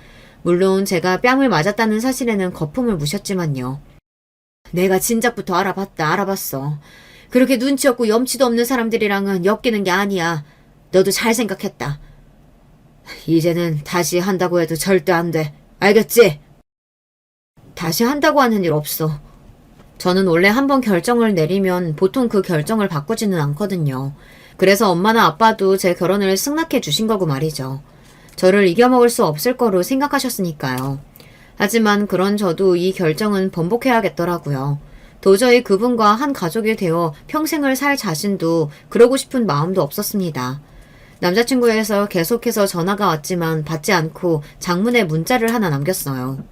물론 제가 뺨을 맞았다는 사실에는 거품을 무셨지만요. 내가 진작부터 알아봤어. 그렇게 눈치 없고 염치도 없는 사람들이랑은 엮이는 게 아니야. 너도 잘 생각했다. 이제는 다시 한다고 해도 절대 안 돼. 알겠지? 다시 한다고 하는 일 없어. 저는 원래 한번 결정을 내리면 보통 그 결정을 바꾸지는 않거든요. 그래서 엄마나 아빠도 제 결혼을 승낙해 주신 거고 말이죠. 저를 이겨먹을 수 없을 거로 생각하셨으니까요. 하지만 그런 저도 이 결정은 번복해야겠더라고요. 도저히 그분과 한 가족이 되어 평생을 살 자신도 그러고 싶은 마음도 없었습니다. 남자친구에서 계속해서 전화가 왔지만 받지 않고 장문의 문자를 하나 남겼어요.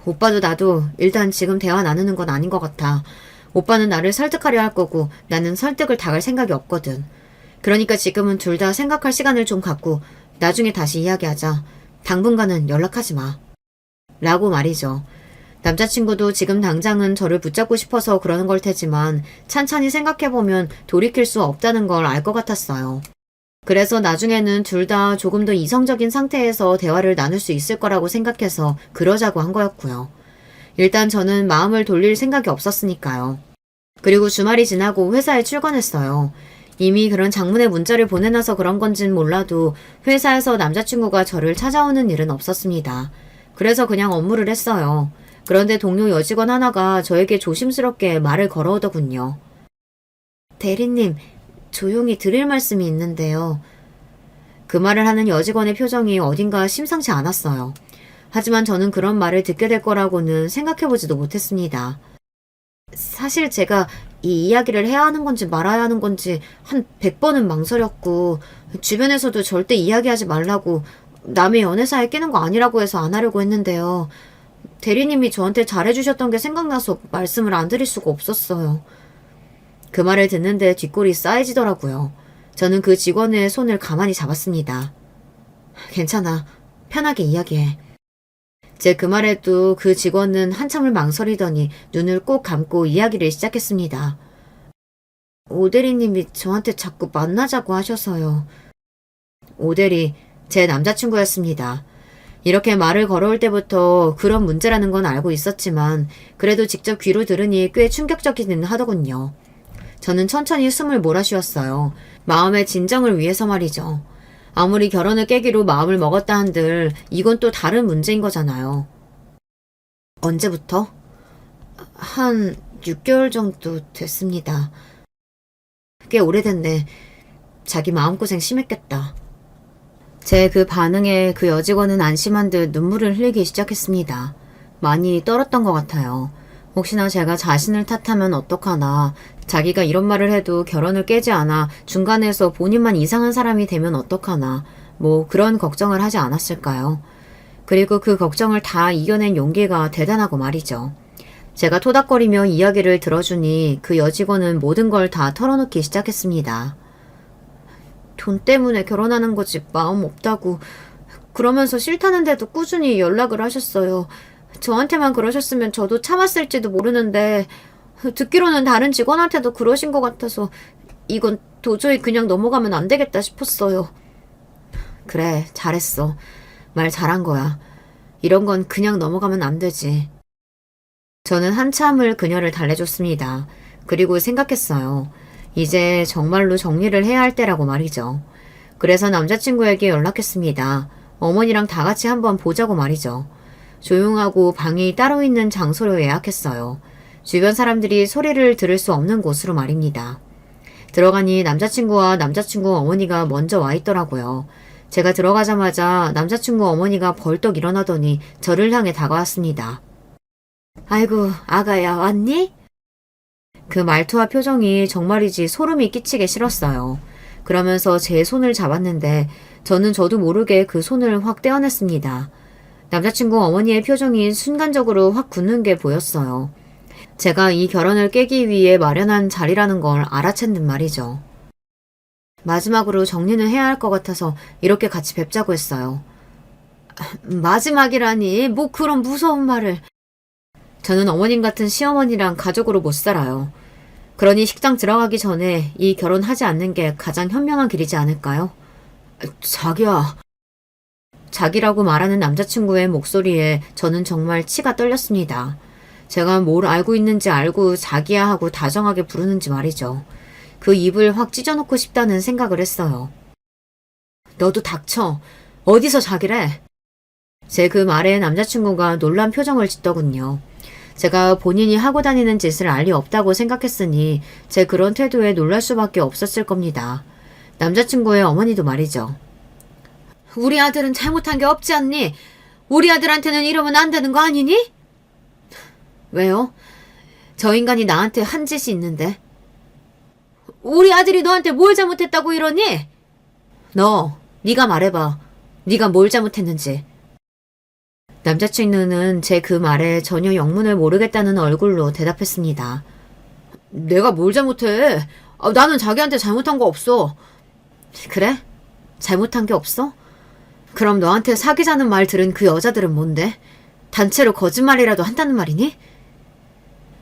오빠도 나도 일단 지금 대화 나누는 건 아닌 것 같아. 오빠는 나를 설득하려 할 거고 나는 설득을 당할 생각이 없거든. 그러니까 지금은 둘 다 생각할 시간을 좀 갖고 나중에 다시 이야기하자. 당분간은 연락하지 마. 라고 말이죠. 남자친구도 지금 당장은 저를 붙잡고 싶어서 그러는 걸 테지만 찬찬히 생각해보면 돌이킬 수 없다는 걸 알 것 같았어요. 그래서 나중에는 둘 다 조금 더 이성적인 상태에서 대화를 나눌 수 있을 거라고 생각해서 그러자고 한 거였고요. 일단 저는 마음을 돌릴 생각이 없었으니까요. 그리고 주말이 지나고 회사에 출근했어요. 이미 그런 장문의 문자를 보내놔서 그런 건진 몰라도 회사에서 남자친구가 저를 찾아오는 일은 없었습니다. 그래서 그냥 업무를 했어요. 그런데 동료 여직원 하나가 저에게 조심스럽게 말을 걸어오더군요. 대리님, 조용히 드릴 말씀이 있는데요. 그 말을 하는 여직원의 표정이 어딘가 심상치 않았어요. 하지만 저는 그런 말을 듣게 될 거라고는 생각해보지도 못했습니다. 사실 제가 이 이야기를 해야 하는 건지 말아야 하는 건지 한 100번은 망설였고 주변에서도 절대 이야기하지 말라고 남의 연애사에 끼는 거 아니라고 해서 안 하려고 했는데요. 대리님이 저한테 잘해주셨던 게 생각나서 말씀을 안 드릴 수가 없었어요. 그 말을 듣는데 뒷골이 싸해지더라고요. 저는 그 직원의 손을 가만히 잡았습니다. 괜찮아. 편하게 이야기해. 제 그 말에도 그 직원은 한참을 망설이더니 눈을 꼭 감고 이야기를 시작했습니다. 오대리님이 저한테 자꾸 만나자고 하셔서요. 오대리, 제 남자친구였습니다. 이렇게 말을 걸어올 때부터 그런 문제라는 건 알고 있었지만 그래도 직접 귀로 들으니 꽤 충격적이긴 하더군요. 저는 천천히 숨을 몰아쉬었어요. 마음의 진정을 위해서 말이죠. 아무리 결혼을 깨기로 마음을 먹었다 한들 이건 또 다른 문제인 거잖아요. 언제부터? 한 6개월 정도 됐습니다. 꽤 오래됐네. 자기 마음고생 심했겠다. 제 그 반응에 그 여직원은 안심한 듯 눈물을 흘리기 시작했습니다. 많이 떨었던 것 같아요. 혹시나 제가 자신을 탓하면 어떡하나, 자기가 이런 말을 해도 결혼을 깨지 않아 중간에서 본인만 이상한 사람이 되면 어떡하나, 뭐 그런 걱정을 하지 않았을까요? 그리고 그 걱정을 다 이겨낸 용기가 대단하고 말이죠. 제가 토닥거리며 이야기를 들어주니 그 여직원은 모든 걸 다 털어놓기 시작했습니다. 돈 때문에 결혼하는 거지 마음 없다고 그러면서 싫다는데도 꾸준히 연락을 하셨어요. 저한테만 그러셨으면 저도 참았을지도 모르는데 듣기로는 다른 직원한테도 그러신 것 같아서 이건 도저히 그냥 넘어가면 안 되겠다 싶었어요. 그래, 잘했어. 말 잘한 거야. 이런 건 그냥 넘어가면 안 되지. 저는 한참을 그녀를 달래줬습니다. 그리고 생각했어요. 이제 정말로 정리를 해야 할 때라고 말이죠. 그래서 남자친구에게 연락했습니다. 어머니랑 다 같이 한번 보자고 말이죠. 조용하고 방이 따로 있는 장소로 예약했어요. 주변 사람들이 소리를 들을 수 없는 곳으로 말입니다. 들어가니 남자친구와 남자친구 어머니가 먼저 와 있더라고요. 제가 들어가자마자 남자친구 어머니가 벌떡 일어나더니 저를 향해 다가왔습니다. 아이고, 아가야, 왔니? 그 말투와 표정이 정말이지 소름이 끼치게 싫었어요. 그러면서 제 손을 잡았는데 저는 저도 모르게 그 손을 확 떼어냈습니다. 남자친구 어머니의 표정이 순간적으로 확 굳는 게 보였어요. 제가 이 결혼을 깨기 위해 마련한 자리라는 걸 알아챘는 말이죠. 마지막으로 정리는 해야 할 것 같아서 이렇게 같이 뵙자고 했어요. 마지막이라니, 뭐 그런 무서운 말을. 저는 어머님 같은 시어머니랑 가족으로 못 살아요. 그러니 식당 들어가기 전에 이 결혼하지 않는 게 가장 현명한 길이지 않을까요? 자기야. 자기라고 말하는 남자친구의 목소리에 저는 정말 치가 떨렸습니다. 제가 뭘 알고 있는지 알고 자기야 하고 다정하게 부르는지 말이죠. 그 입을 확 찢어놓고 싶다는 생각을 했어요. 너도 닥쳐. 어디서 자기래? 제 그 말에 남자친구가 놀란 표정을 짓더군요. 제가 본인이 하고 다니는 짓을 알 리 없다고 생각했으니 제 그런 태도에 놀랄 수밖에 없었을 겁니다. 남자친구의 어머니도 말이죠. 우리 아들은 잘못한 게 없지 않니? 우리 아들한테는 이러면 안 되는 거 아니니? 왜요? 저 인간이 나한테 한 짓이 있는데. 우리 아들이 너한테 뭘 잘못했다고 이러니? 네가 말해봐. 네가 뭘 잘못했는지. 남자친구는 제 그 말에 전혀 영문을 모르겠다는 얼굴로 대답했습니다. 내가 뭘 잘못해? 나는 자기한테 잘못한 거 없어. 그래? 잘못한 게 없어? 그럼 너한테 사귀자는 말 들은 그 여자들은 뭔데? 단체로 거짓말이라도 한다는 말이니?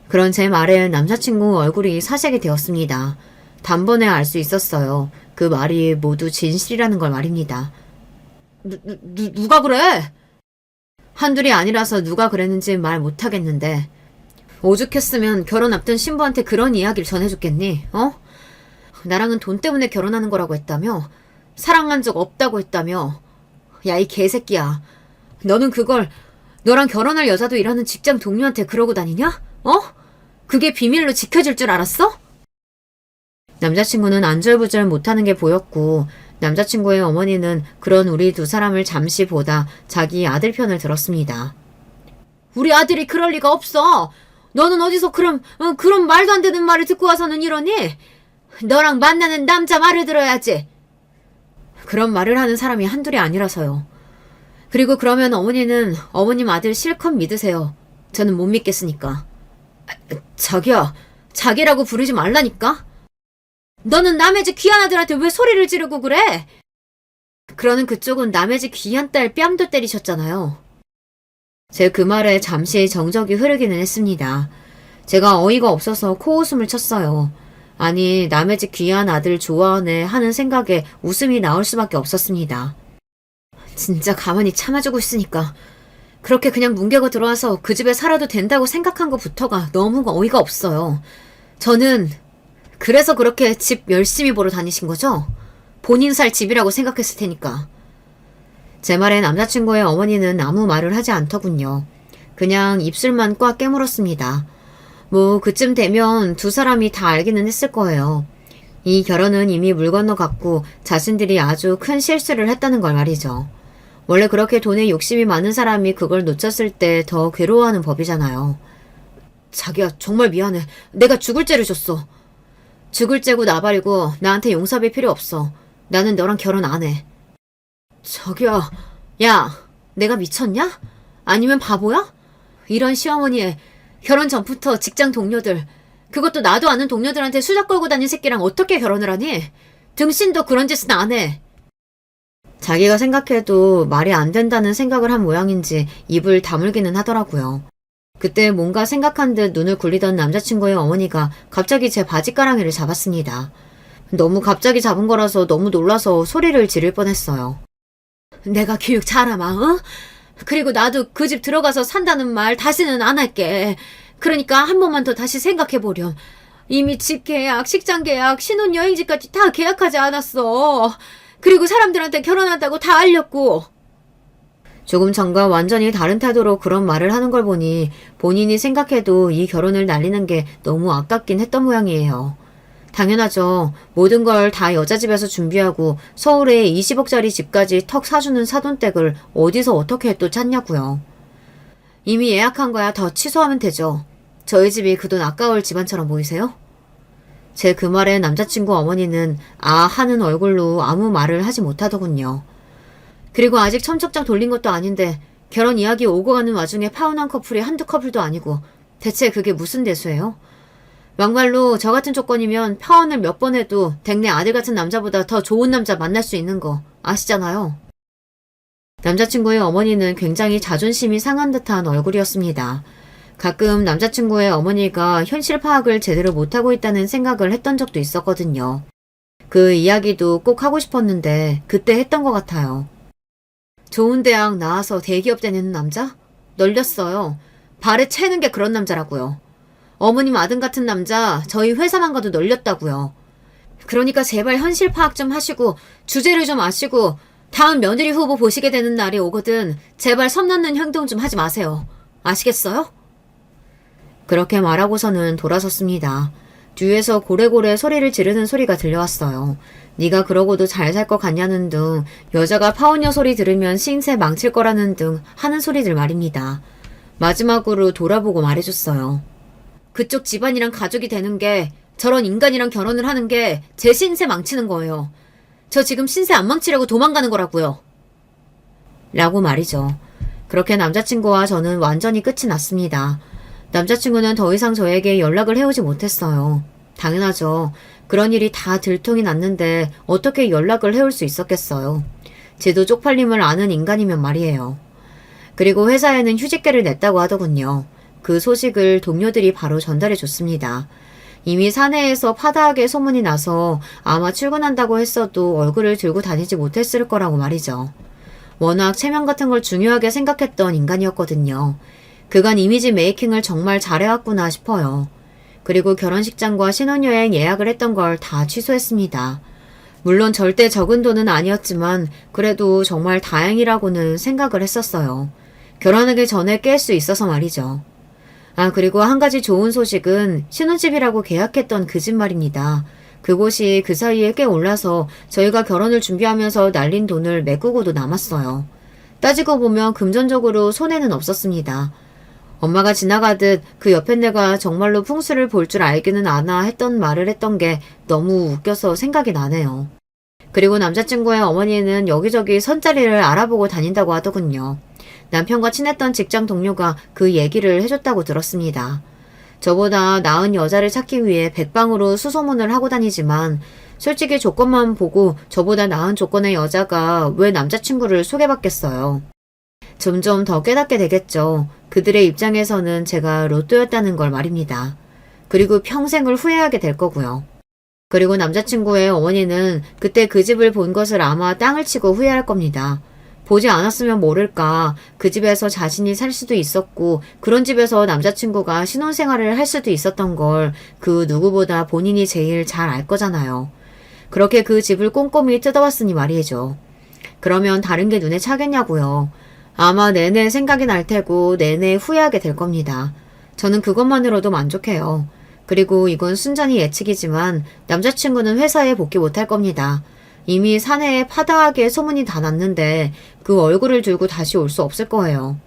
그런 제 말에 남자친구 얼굴이 사색이 되었습니다. 단번에 알 수 있었어요. 그 말이 모두 진실이라는 걸 말입니다. 누가 그래? 한둘이 아니라서 누가 그랬는지 말 못하겠는데 오죽했으면 결혼 앞둔 신부한테 그런 이야기를 전해줬겠니? 어? 나랑은 돈 때문에 결혼하는 거라고 했다며? 사랑한 적 없다고 했다며? 야, 이 개새끼야. 너는 그걸 너랑 결혼할 여자도 일하는 직장 동료한테 그러고 다니냐? 어? 그게 비밀로 지켜질 줄 알았어? 남자친구는 안절부절 못하는 게 보였고 남자친구의 어머니는 그런 우리 두 사람을 잠시 보다 자기 아들 편을 들었습니다. 우리 아들이 그럴 리가 없어. 너는 어디서 그런 말도 안 되는 말을 듣고 와서는 이러니? 너랑 만나는 남자 말을 들어야지. 그런 말을 하는 사람이 한둘이 아니라서요. 그리고 그러면 어머니는 어머님 아들 실컷 믿으세요. 저는 못 믿겠으니까. 자기야, 자기라고 부르지 말라니까? 너는 남의 집 귀한 아들한테 왜 소리를 지르고 그래? 그러는 그쪽은 남의 집 귀한 딸 뺨도 때리셨잖아요. 제 그 말에 잠시 정적이 흐르기는 했습니다. 제가 어이가 없어서 코웃음을 쳤어요. 아니, 남의 집 귀한 아들 좋아하네 하는 생각에 웃음이 나올 수밖에 없었습니다. 진짜 가만히 참아주고 있으니까 그렇게 그냥 뭉개고 들어와서 그 집에 살아도 된다고 생각한 것부터가 너무 어이가 없어요. 저는 그래서 그렇게 집 열심히 보러 다니신 거죠? 본인 살 집이라고 생각했을 테니까. 제 말에 남자친구의 어머니는 아무 말을 하지 않더군요. 그냥 입술만 꽉 깨물었습니다. 뭐 그쯤 되면 두 사람이 다 알기는 했을 거예요. 이 결혼은 이미 물 건너갔고 자신들이 아주 큰 실수를 했다는 걸 말이죠. 원래 그렇게 돈에 욕심이 많은 사람이 그걸 놓쳤을 때 더 괴로워하는 법이잖아요. 자기야, 정말 미안해. 내가 죽을 죄를 줬어. 죽을 죄고 나발이고 나한테 용서비 필요 없어. 나는 너랑 결혼 안 해. 자기야, 야, 내가 미쳤냐? 아니면 바보야? 이런 시어머니의 결혼 전부터 직장 동료들, 그것도 나도 아는 동료들한테 수작 걸고 다닌 새끼랑 어떻게 결혼을 하니? 등신도 그런 짓은 안 해. 자기가 생각해도 말이 안 된다는 생각을 한 모양인지 입을 다물기는 하더라고요. 그때 뭔가 생각한 듯 눈을 굴리던 남자친구의 어머니가 갑자기 제 바지가랑이를 잡았습니다. 너무 갑자기 잡은 거라서 너무 놀라서 소리를 지를 뻔했어요. 내가 교육 잘하마, 어? 그리고 나도 그 집 들어가서 산다는 말 다시는 안 할게. 그러니까 한 번만 더 다시 생각해보렴. 이미 집 계약, 식장 계약, 신혼여행지까지 다 계약하지 않았어. 그리고 사람들한테 결혼한다고 다 알렸고. 조금 전과 완전히 다른 태도로 그런 말을 하는 걸 보니 본인이 생각해도 이 결혼을 날리는 게 너무 아깝긴 했던 모양이에요. 당연하죠. 모든 걸 다 여자 집에서 준비하고 서울에 20억짜리 집까지 턱 사주는 사돈댁을 어디서 어떻게 또 찾냐고요. 이미 예약한 거야 더 취소하면 되죠. 저희 집이 그 돈 아까울 집안처럼 보이세요? 제 그 말에 남자친구 어머니는 아 하는 얼굴로 아무 말을 하지 못하더군요. 그리고 아직 첨첩장 돌린 것도 아닌데 결혼 이야기 오고 가는 와중에 파혼한 커플이 한두 커플도 아니고 대체 그게 무슨 대수예요? 막말로 저 같은 조건이면 파혼을 몇 번 해도 댁내 아들 같은 남자보다 더 좋은 남자 만날 수 있는 거 아시잖아요. 남자친구의 어머니는 굉장히 자존심이 상한 듯한 얼굴이었습니다. 가끔 남자친구의 어머니가 현실 파악을 제대로 못하고 있다는 생각을 했던 적도 있었거든요. 그 이야기도 꼭 하고 싶었는데 그때 했던 것 같아요. 좋은 대학 나와서 대기업 다니는 남자? 널렸어요. 발에 채는 게 그런 남자라고요. 어머님 아들 같은 남자 저희 회사만 가도 널렸다고요. 그러니까 제발 현실 파악 좀 하시고 주제를 좀 아시고 다음 며느리 후보 보시게 되는 날이 오거든 제발 섬 넘는 행동 좀 하지 마세요. 아시겠어요? 그렇게 말하고서는 돌아섰습니다. 뒤에서 고래고래 소리를 지르는 소리가 들려왔어요. 네가 그러고도 잘 살 것 같냐는 등 여자가 파혼녀 소리 들으면 신세 망칠 거라는 등 하는 소리들 말입니다. 마지막으로 돌아보고 말해줬어요. 그쪽 집안이랑 가족이 되는 게 저런 인간이랑 결혼을 하는 게 제 신세 망치는 거예요. 저 지금 신세 안 망치려고 도망가는 거라고요. 라고 말이죠. 그렇게 남자친구와 저는 완전히 끝이 났습니다. 남자친구는 더 이상 저에게 연락을 해오지 못했어요. 당연하죠. 그런 일이 다 들통이 났는데 어떻게 연락을 해올 수 있었겠어요. 지도 쪽팔림을 아는 인간이면 말이에요. 그리고 회사에는 휴직계를 냈다고 하더군요. 그 소식을 동료들이 바로 전달해 줬습니다. 이미 사내에서 파다하게 소문이 나서 아마 출근한다고 했어도 얼굴을 들고 다니지 못했을 거라고 말이죠. 워낙 체면 같은 걸 중요하게 생각했던 인간이었거든요. 그간 이미지 메이킹을 정말 잘해왔구나 싶어요. 그리고 결혼식장과 신혼여행 예약을 했던 걸 다 취소했습니다. 물론 절대 적은 돈은 아니었지만 그래도 정말 다행이라고는 생각을 했었어요. 결혼하기 전에 깰 수 있어서 말이죠. 그리고 한 가지 좋은 소식은 신혼집이라고 계약했던 그 집 말입니다. 그곳이 그 사이에 꽤 올라서 저희가 결혼을 준비하면서 날린 돈을 메꾸고도 남았어요. 따지고 보면 금전적으로 손해는 없었습니다. 엄마가 지나가듯 그 옆에 내가 정말로 풍수를 볼 줄 알기는 아나 했던 말을 했던 게 너무 웃겨서 생각이 나네요. 그리고 남자친구의 어머니는 여기저기 선자리를 알아보고 다닌다고 하더군요. 남편과 친했던 직장 동료가 그 얘기를 해줬다고 들었습니다. 저보다 나은 여자를 찾기 위해 백방으로 수소문을 하고 다니지만 솔직히 조건만 보고 저보다 나은 조건의 여자가 왜 남자친구를 소개받겠어요. 점점 더 깨닫게 되겠죠. 그들의 입장에서는 제가 로또였다는 걸 말입니다. 그리고 평생을 후회하게 될 거고요. 그리고 남자친구의 어머니는 그때 그 집을 본 것을 아마 땅을 치고 후회할 겁니다. 보지 않았으면 모를까 그 집에서 자신이 살 수도 있었고 그런 집에서 남자친구가 신혼생활을 할 수도 있었던 걸 그 누구보다 본인이 제일 잘 알 거잖아요. 그렇게 그 집을 꼼꼼히 뜯어봤으니 말이죠. 그러면 다른 게 눈에 차겠냐고요. 아마 내내 생각이 날 테고 내내 후회하게 될 겁니다. 저는 그것만으로도 만족해요. 그리고 이건 순전히 예측이지만 남자친구는 회사에 복귀 못할 겁니다. 이미 사내에 파다하게 소문이 다 났는데 그 얼굴을 들고 다시 올 수 없을 거예요.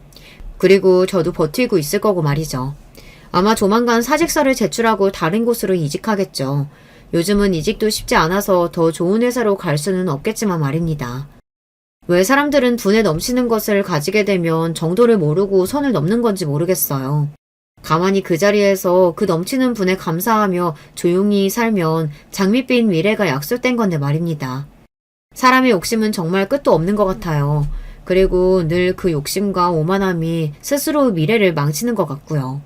그리고 저도 버티고 있을 거고 말이죠. 아마 조만간 사직서를 제출하고 다른 곳으로 이직하겠죠. 요즘은 이직도 쉽지 않아서 더 좋은 회사로 갈 수는 없겠지만 말입니다. 왜 사람들은 분에 넘치는 것을 가지게 되면 정도를 모르고 선을 넘는 건지 모르겠어요. 가만히 그 자리에서 그 넘치는 분에 감사하며 조용히 살면 장밋빛 미래가 약속된 건데 말입니다. 사람의 욕심은 정말 끝도 없는 것 같아요. 그리고 늘 그 욕심과 오만함이 스스로 미래를 망치는 것 같고요.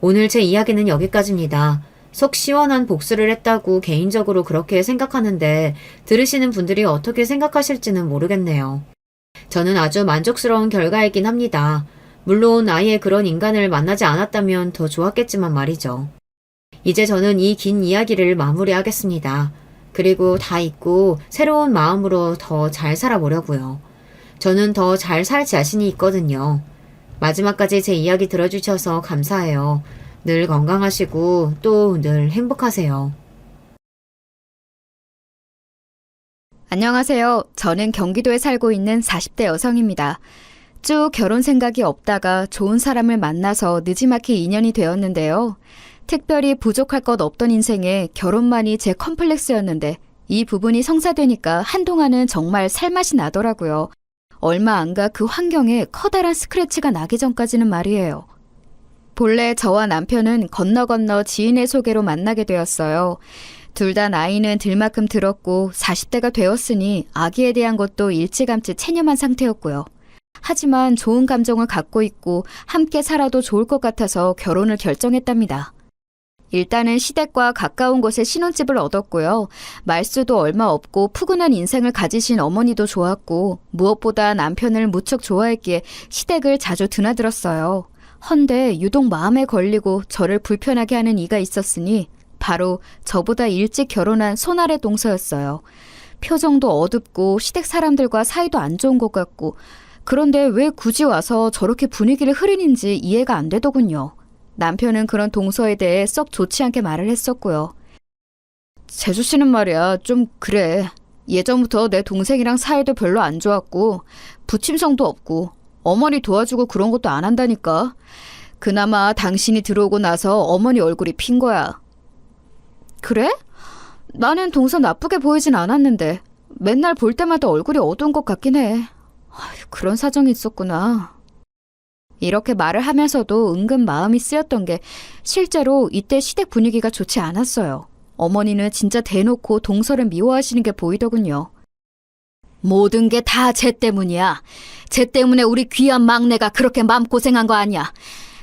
오늘 제 이야기는 여기까지입니다. 속 시원한 복수를 했다고 개인적으로 그렇게 생각하는데 들으시는 분들이 어떻게 생각하실지는 모르겠네요. 저는 아주 만족스러운 결과이긴 합니다. 물론 아예 그런 인간을 만나지 않았다면 더 좋았겠지만 말이죠. 이제 저는 이 긴 이야기를 마무리하겠습니다. 그리고 다 잊고 새로운 마음으로 더 잘 살아보려고요. 저는 더 잘 살 자신이 있거든요. 마지막까지 제 이야기 들어주셔서 감사해요. 늘 건강하시고 또 늘 행복하세요. 안녕하세요. 저는 경기도에 살고 있는 40대 여성입니다. 쭉 결혼 생각이 없다가 좋은 사람을 만나서 느지막이 인연이 되었는데요. 특별히 부족할 것 없던 인생에 결혼만이 제 컴플렉스였는데 이 부분이 성사되니까 한동안은 정말 살맛이 나더라고요. 얼마 안 가 그 환경에 커다란 스크래치가 나기 전까지는 말이에요. 본래 저와 남편은 건너 지인의 소개로 만나게 되었어요. 둘 다 나이는 들만큼 들었고 40대가 되었으니 아기에 대한 것도 일찌감치 체념한 상태였고요. 하지만 좋은 감정을 갖고 있고 함께 살아도 좋을 것 같아서 결혼을 결정했답니다. 일단은 시댁과 가까운 곳에 신혼집을 얻었고요. 말수도 얼마 없고 푸근한 인생을 가지신 어머니도 좋았고 무엇보다 남편을 무척 좋아했기에 시댁을 자주 드나들었어요. 헌데 유독 마음에 걸리고 저를 불편하게 하는 이가 있었으니 바로 저보다 일찍 결혼한 손아래 동서였어요. 표정도 어둡고 시댁 사람들과 사이도 안 좋은 것 같고 그런데 왜 굳이 와서 저렇게 분위기를 흐리는지 이해가 안 되더군요. 남편은 그런 동서에 대해 썩 좋지 않게 말을 했었고요. 재수 씨는 말이야 좀 그래. 예전부터 내 동생이랑 사이도 별로 안 좋았고 부침성도 없고 어머니 도와주고 그런 것도 안 한다니까. 그나마 당신이 들어오고 나서 어머니 얼굴이 핀 거야. 그래? 나는 동서 나쁘게 보이진 않았는데 맨날 볼 때마다 얼굴이 어두운 것 같긴 해. 그런 사정이 있었구나. 이렇게 말을 하면서도 은근 마음이 쓰였던 게 실제로 이때 시댁 분위기가 좋지 않았어요. 어머니는 진짜 대놓고 동서를 미워하시는 게 보이더군요. 모든 게 다 쟤 때문이야. 쟤 때문에 우리 귀한 막내가 그렇게 마음고생한 거 아니야.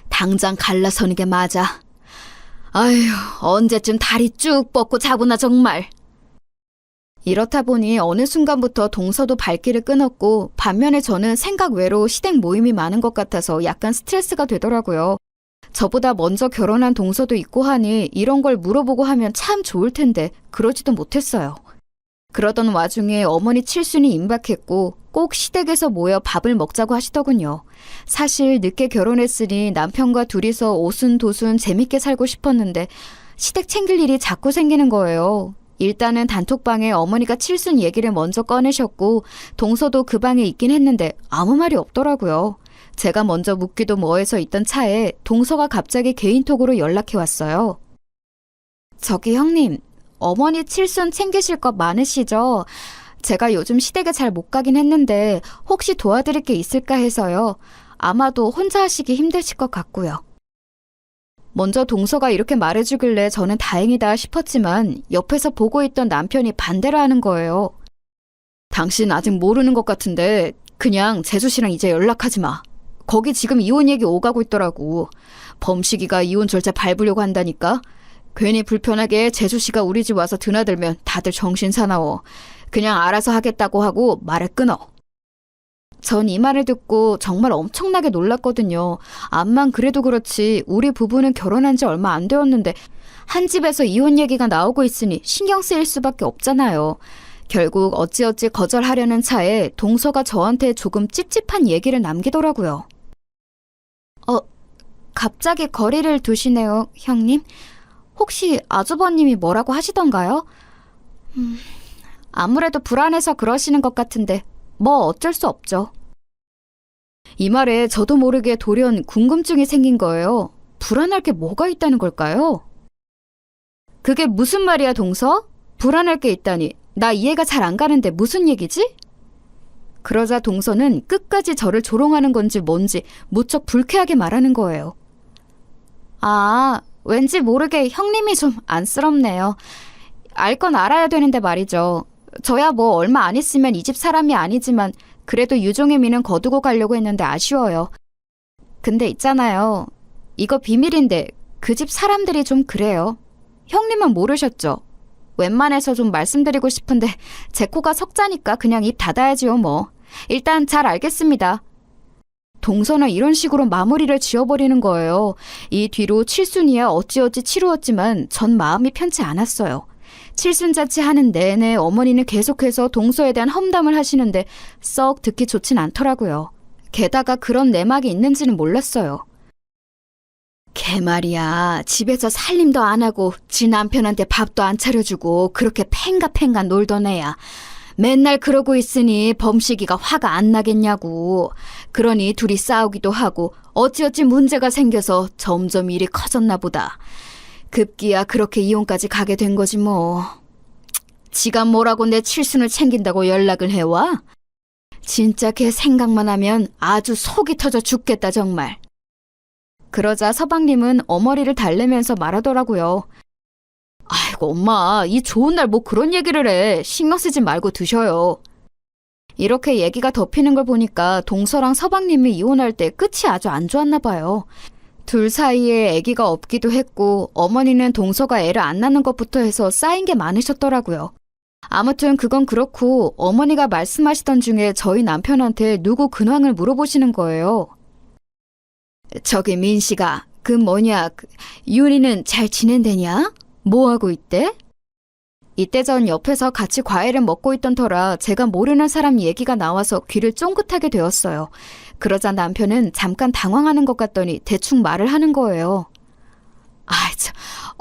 당장 갈라서는 게 맞아. 아휴, 언제쯤 다리 쭉 뻗고 자구나 정말. 이렇다 보니 어느 순간부터 동서도 발길을 끊었고 반면에 저는 생각 외로 시댁 모임이 많은 것 같아서 약간 스트레스가 되더라고요. 저보다 먼저 결혼한 동서도 있고 하니 이런 걸 물어보고 하면 참 좋을 텐데 그러지도 못했어요. 그러던 와중에 어머니 칠순이 임박했고 꼭 시댁에서 모여 밥을 먹자고 하시더군요. 사실 늦게 결혼했으니 남편과 둘이서 오순도순 재밌게 살고 싶었는데 시댁 챙길 일이 자꾸 생기는 거예요. 일단은 단톡방에 어머니가 칠순 얘기를 먼저 꺼내셨고 동서도 그 방에 있긴 했는데 아무 말이 없더라고요. 제가 먼저 묻기도 뭐해서 있던 차에 동서가 갑자기 개인톡으로 연락해 왔어요. 저기 형님, 어머니 칠순 챙기실 것 많으시죠? 제가 요즘 시댁에 잘 못 가긴 했는데 혹시 도와드릴 게 있을까 해서요. 아마도 혼자 하시기 힘드실 것 같고요. 먼저 동서가 이렇게 말해주길래 저는 다행이다 싶었지만 옆에서 보고 있던 남편이 반대를 하는 거예요. 당신 아직 모르는 것 같은데 그냥 재수 씨랑 이제 연락하지 마. 거기 지금 이혼 얘기 오가고 있더라고. 범식이가 이혼 절차 밟으려고 한다니까. 괜히 불편하게 재수 씨가 우리 집 와서 드나들면 다들 정신 사나워. 그냥 알아서 하겠다고 하고 말을 끊어. 전 이 말을 듣고 정말 엄청나게 놀랐거든요. 암만 그래도 그렇지 우리 부부는 결혼한 지 얼마 안 되었는데 한 집에서 이혼 얘기가 나오고 있으니 신경 쓰일 수밖에 없잖아요. 결국 어찌어찌 거절하려는 차에 동서가 저한테 조금 찝찝한 얘기를 남기더라고요. 갑자기 거리를 두시네요, 형님. 혹시 아주버님이 뭐라고 하시던가요? 아무래도 불안해서 그러시는 것 같은데 뭐 어쩔 수 없죠. 이 말에 저도 모르게 돌연 궁금증이 생긴 거예요. 불안할 게 뭐가 있다는 걸까요? 그게 무슨 말이야, 동서? 불안할 게 있다니. 나 이해가 잘 안 가는데 무슨 얘기지? 그러자 동서는 끝까지 저를 조롱하는 건지 뭔지 무척 불쾌하게 말하는 거예요. 아, 왠지 모르게 형님이 좀 안쓰럽네요. 알 건 알아야 되는데 말이죠. 저야 뭐 얼마 안 있으면 이 집 사람이 아니지만 그래도 유종의 미는 거두고 가려고 했는데 아쉬워요. 근데 있잖아요. 이거 비밀인데 그 집 사람들이 좀 그래요. 형님은 모르셨죠? 웬만해서 좀 말씀드리고 싶은데 제 코가 석자니까 그냥 입 닫아야지요 뭐. 일단 잘 알겠습니다. 동서는 이런 식으로 마무리를 지어버리는 거예요. 이 뒤로 칠순이야 어찌어찌 치루었지만 전 마음이 편치 않았어요. 칠순자치 하는 내내 어머니는 계속해서 동서에 대한 험담을 하시는데 썩 듣기 좋진 않더라고요. 게다가 그런 내막이 있는지는 몰랐어요. 걔 말이야, 집에서 살림도 안 하고 지 남편한테 밥도 안 차려주고 그렇게 팽가팽가 놀던 애야. 맨날 그러고 있으니 범식이가 화가 안 나겠냐고. 그러니 둘이 싸우기도 하고 어찌어찌 문제가 생겨서 점점 일이 커졌나 보다. 급기야 그렇게 이혼까지 가게 된 거지 뭐. 지가 뭐라고 내 칠순을 챙긴다고 연락을 해와? 진짜 걔 생각만 하면 아주 속이 터져 죽겠다 정말. 그러자 서방님은 어머니를 달래면서 말하더라고요. 아이고 엄마, 이 좋은 날 뭐 그런 얘기를 해. 신경 쓰지 말고 드셔요. 이렇게 얘기가 덮이는 걸 보니까 동서랑 서방님이 이혼할 때 끝이 아주 안 좋았나 봐요. 둘 사이에 아기가 없기도 했고 어머니는 동서가 애를 안 낳는 것부터 해서 쌓인 게 많으셨더라고요. 아무튼 그건 그렇고 어머니가 말씀하시던 중에 저희 남편한테 누구 근황을 물어보시는 거예요. 저기 민씨가 윤희는 잘 지낸대냐? 뭐하고 있대? 이때 전 옆에서 같이 과일을 먹고 있던 터라 제가 모르는 사람 얘기가 나와서 귀를 쫑긋하게 되었어요. 그러자 남편은 잠깐 당황하는 것 같더니 대충 말을 하는 거예요. 참,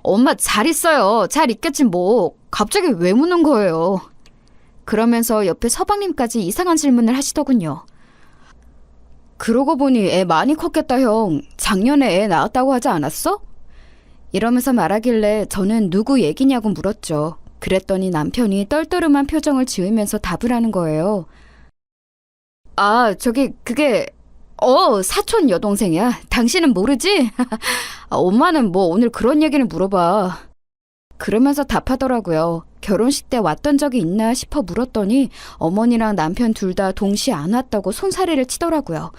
엄마 잘 있어요. 잘 있겠지 뭐. 갑자기 왜 묻는 거예요? 그러면서 옆에 서방님까지 이상한 질문을 하시더군요. 그러고 보니 애 많이 컸겠다 형. 작년에 애 낳았다고 하지 않았어? 이러면서 말하길래 저는 누구 얘기냐고 물었죠. 그랬더니 남편이 떨떠름한 표정을 지으면서 답을 하는 거예요. 그게 사촌 여동생이야. 당신은 모르지? 엄마는 뭐 오늘 그런 얘기를 물어봐. 그러면서 답하더라고요. 결혼식 때 왔던 적이 있나 싶어 물었더니 어머니랑 남편 둘 다 동시에 안 왔다고 손사래를 치더라고요.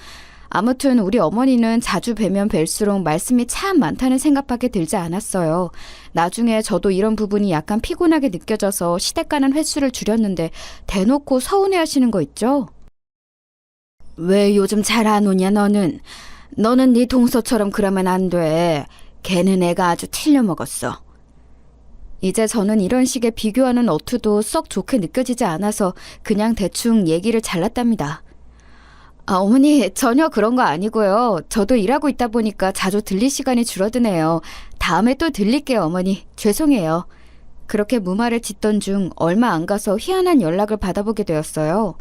아무튼 우리 어머니는 자주 뵈면 뵐수록 말씀이 참 많다는 생각밖에 들지 않았어요. 나중에 저도 이런 부분이 약간 피곤하게 느껴져서 시댁 가는 횟수를 줄였는데 대놓고 서운해하시는 거 있죠? 왜 요즘 잘 안 오냐 너는? 너는 네 동서처럼 그러면 안 돼. 걔는 애가 아주 틀려먹었어. 이제 저는 이런 식의 비교하는 어투도 썩 좋게 느껴지지 않아서 그냥 대충 얘기를 잘랐답니다. 어머니, 전혀 그런 거 아니고요. 저도 일하고 있다 보니까 자주 들릴 시간이 줄어드네요. 다음에 또 들릴게요, 어머니. 죄송해요. 그렇게 무말을 짓던 중 얼마 안 가서 희한한 연락을 받아보게 되었어요.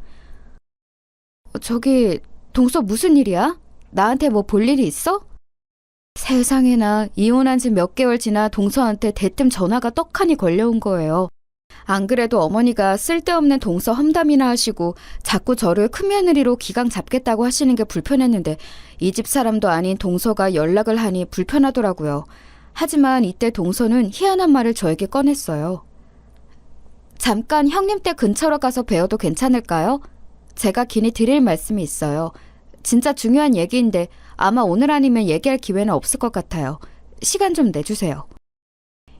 저기, 동서 무슨 일이야? 나한테 뭐 볼 일이 있어? 세상에나, 이혼한 지 몇 개월 지나 동서한테 대뜸 전화가 떡하니 걸려온 거예요. 안 그래도 어머니가 쓸데없는 동서 험담이나 하시고 자꾸 저를 큰며느리로 기강 잡겠다고 하시는 게 불편했는데 이 집 사람도 아닌 동서가 연락을 하니 불편하더라고요. 하지만 이때 동서는 희한한 말을 저에게 꺼냈어요. 잠깐 형님 댁 근처로 가서 뵈어도 괜찮을까요? 제가 긴히 드릴 말씀이 있어요. 진짜 중요한 얘기인데 아마 오늘 아니면 얘기할 기회는 없을 것 같아요. 시간 좀 내주세요.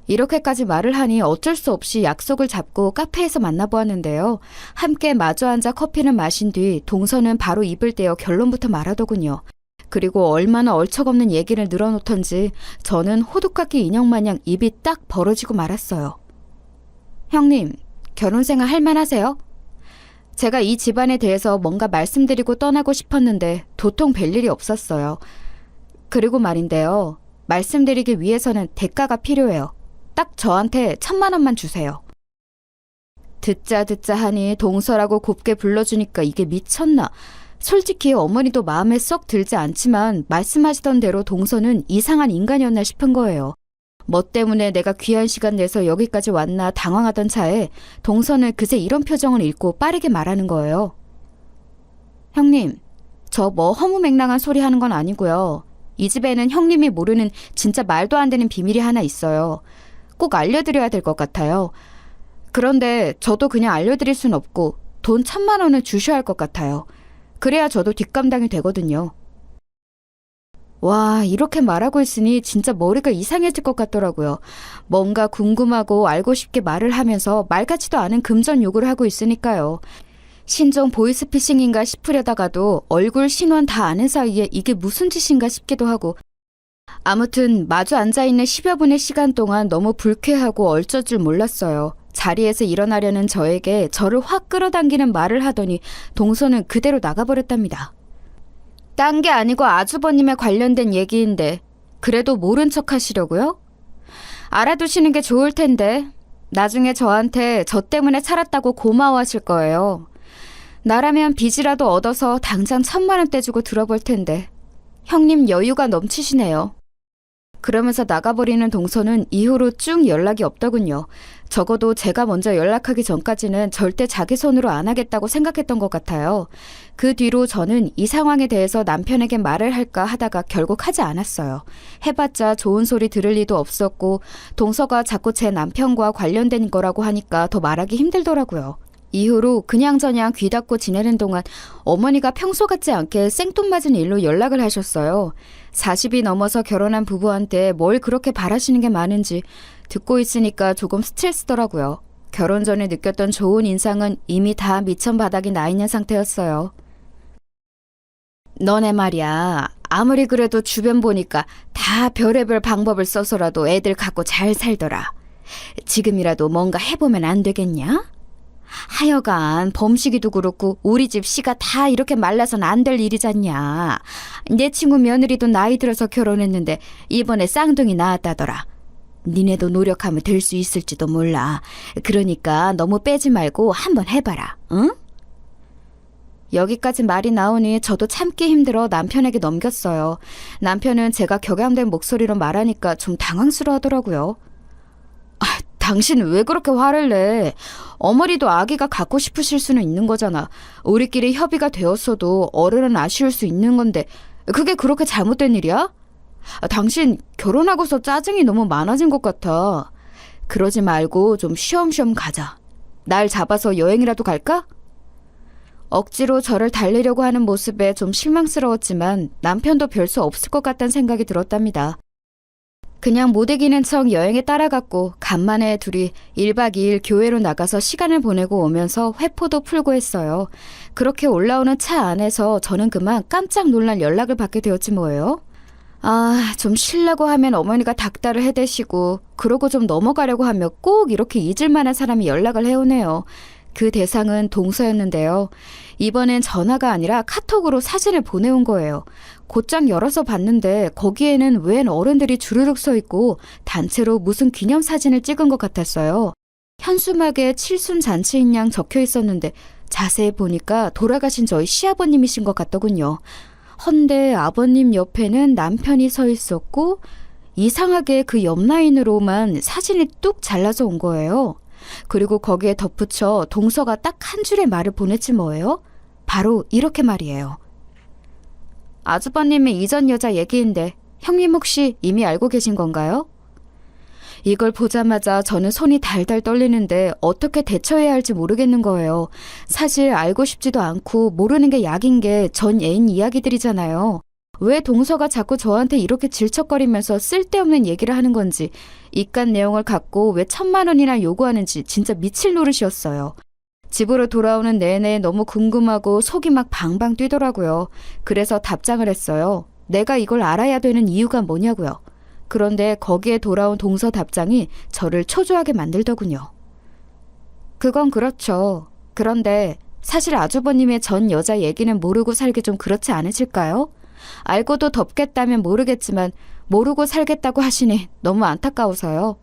이렇게까지 말을 하니 어쩔 수 없이 약속을 잡고 카페에서 만나보았는데요. 함께 마주 앉아 커피를 마신 뒤 동서는 바로 입을 떼어 결론부터 말하더군요. 그리고 얼마나 얼척없는 얘기를 늘어놓던지 저는 호두깎이 인형 마냥 입이 딱 벌어지고 말았어요. 형님, 결혼생활 할만하세요? 제가 이 집안에 대해서 뭔가 말씀드리고 떠나고 싶었는데 도통 뵐 일이 없었어요. 그리고 말인데요. 말씀드리기 위해서는 대가가 필요해요. 딱 저한테 1,000만 원만 주세요. 듣자 하니 동서라고 곱게 불러주니까 이게 미쳤나. 솔직히 어머니도 마음에 썩 들지 않지만 말씀하시던 대로 동서는 이상한 인간이었나 싶은 거예요. 뭐 때문에 내가 귀한 시간 내서 여기까지 왔나 당황하던 차에 동서는 그새 이런 표정을 읽고 빠르게 말하는 거예요. 형님, 저 뭐 허무맹랑한 소리 하는 건 아니고요. 이 집에는 형님이 모르는 진짜 말도 안 되는 비밀이 하나 있어요. 꼭 알려드려야 될 것 같아요. 그런데 저도 그냥 알려드릴 순 없고 돈 1,000만 원을 주셔야 할 것 같아요. 그래야 저도 뒷감당이 되거든요. 와, 이렇게 말하고 있으니 진짜 머리가 이상해질 것 같더라고요. 뭔가 궁금하고 알고 싶게 말을 하면서 말 같지도 않은 금전 요구를 하고 있으니까요. 신종 보이스피싱인가 싶으려다가도 얼굴 신원 다 아는 사이에 이게 무슨 짓인가 싶기도 하고 아무튼 마주 앉아있는 10여 분의 시간 동안 너무 불쾌하고 얼쩔 줄 몰랐어요. 자리에서 일어나려는 저에게 저를 확 끌어당기는 말을 하더니 동서는 그대로 나가버렸답니다. 딴 게 아니고 아주버님에 관련된 얘기인데 그래도 모른 척 하시려고요? 알아두시는 게 좋을 텐데 나중에 저한테 저 때문에 살았다고 고마워하실 거예요. 나라면 빚이라도 얻어서 당장 1,000만 원 떼주고 들어볼 텐데 형님 여유가 넘치시네요. 그러면서 나가버리는 동서는 이후로 쭉 연락이 없더군요. 적어도 제가 먼저 연락하기 전까지는 절대 자기 손으로 안 하겠다고 생각했던 것 같아요. 그 뒤로 저는 이 상황에 대해서 남편에게 말을 할까 하다가 결국 하지 않았어요. 해봤자 좋은 소리 들을 리도 없었고 동서가 자꾸 제 남편과 관련된 거라고 하니까 더 말하기 힘들더라고요. 이후로 그냥저냥 귀 닫고 지내는 동안 어머니가 평소 같지 않게 생뚱맞은 일로 연락을 하셨어요. 40이 넘어서 결혼한 부부한테 뭘 그렇게 바라시는 게 많은지 듣고 있으니까 조금 스트레스더라고요. 결혼 전에 느꼈던 좋은 인상은 이미 다 미천 바닥이 나 있는 상태였어요. 너네 말이야. 아무리 그래도 주변 보니까 다 별의별 방법을 써서라도 애들 갖고 잘 살더라. 지금이라도 뭔가 해보면 안 되겠냐? 하여간 범식이도 그렇고 우리 집 씨가 다 이렇게 말라선 안 될 일이잖냐. 내 친구 며느리도 나이 들어서 결혼했는데 이번에 쌍둥이 낳았다더라. 니네도 노력하면 될 수 있을지도 몰라. 그러니까 너무 빼지 말고 한번 해봐라. 응? 여기까지 말이 나오니 저도 참기 힘들어 남편에게 넘겼어요. 남편은 제가 격양된 목소리로 말하니까 좀 당황스러워하더라고요. 당신 왜 그렇게 화를 내? 어머니도 아기가 갖고 싶으실 수는 있는 거잖아. 우리끼리 협의가 되었어도 어른은 아쉬울 수 있는 건데 그게 그렇게 잘못된 일이야? 당신 결혼하고서 짜증이 너무 많아진 것 같아. 그러지 말고 좀 쉬엄쉬엄 가자. 날 잡아서 여행이라도 갈까? 억지로 저를 달래려고 하는 모습에 좀 실망스러웠지만 남편도 별 수 없을 것 같다는 생각이 들었답니다. 그냥 못 이기는 척 여행에 따라갔고 간만에 둘이 1박 2일 교회로 나가서 시간을 보내고 오면서 회포도 풀고 했어요. 그렇게 올라오는 차 안에서 저는 그만 깜짝 놀란 연락을 받게 되었지 뭐예요. 좀 쉬려고 하면 어머니가 닥달을 해대시고 그러고 좀 넘어가려고 하면 꼭 이렇게 잊을 만한 사람이 연락을 해오네요. 그 대상은 동서였는데요. 이번엔 전화가 아니라 카톡으로 사진을 보내온 거예요. 곧장 열어서 봤는데 거기에는 웬 어른들이 주르륵 서 있고 단체로 무슨 기념사진을 찍은 것 같았어요. 현수막에 칠순잔치인 양 적혀 있었는데 자세히 보니까 돌아가신 저희 시아버님이신 것 같더군요. 헌데 아버님 옆에는 남편이 서 있었고 이상하게 그 옆 라인으로만 사진이 뚝 잘라서 온 거예요. 그리고 거기에 덧붙여 동서가 딱 한 줄의 말을 보냈지 뭐예요? 바로 이렇게 말이에요. 아주버님의 이전 여자 얘기인데 형님 혹시 이미 알고 계신 건가요? 이걸 보자마자 저는 손이 달달 떨리는데 어떻게 대처해야 할지 모르겠는 거예요. 사실 알고 싶지도 않고 모르는 게 약인 게 전 애인 이야기들이잖아요. 왜 동서가 자꾸 저한테 이렇게 질척거리면서 쓸데없는 얘기를 하는 건지, 이깟 내용을 갖고 왜 1,000만 원이나 요구하는지 진짜 미칠 노릇이었어요. 집으로 돌아오는 내내 너무 궁금하고 속이 막 방방 뛰더라고요. 그래서 답장을 했어요. 내가 이걸 알아야 되는 이유가 뭐냐고요. 그런데 거기에 돌아온 동서 답장이 저를 초조하게 만들더군요. 그건 그렇죠. 그런데 사실 아주버님의 전 여자 얘기는 모르고 살기 좀 그렇지 않으실까요? 알고도 덮겠다면 모르겠지만 모르고 살겠다고 하시니 너무 안타까워서요.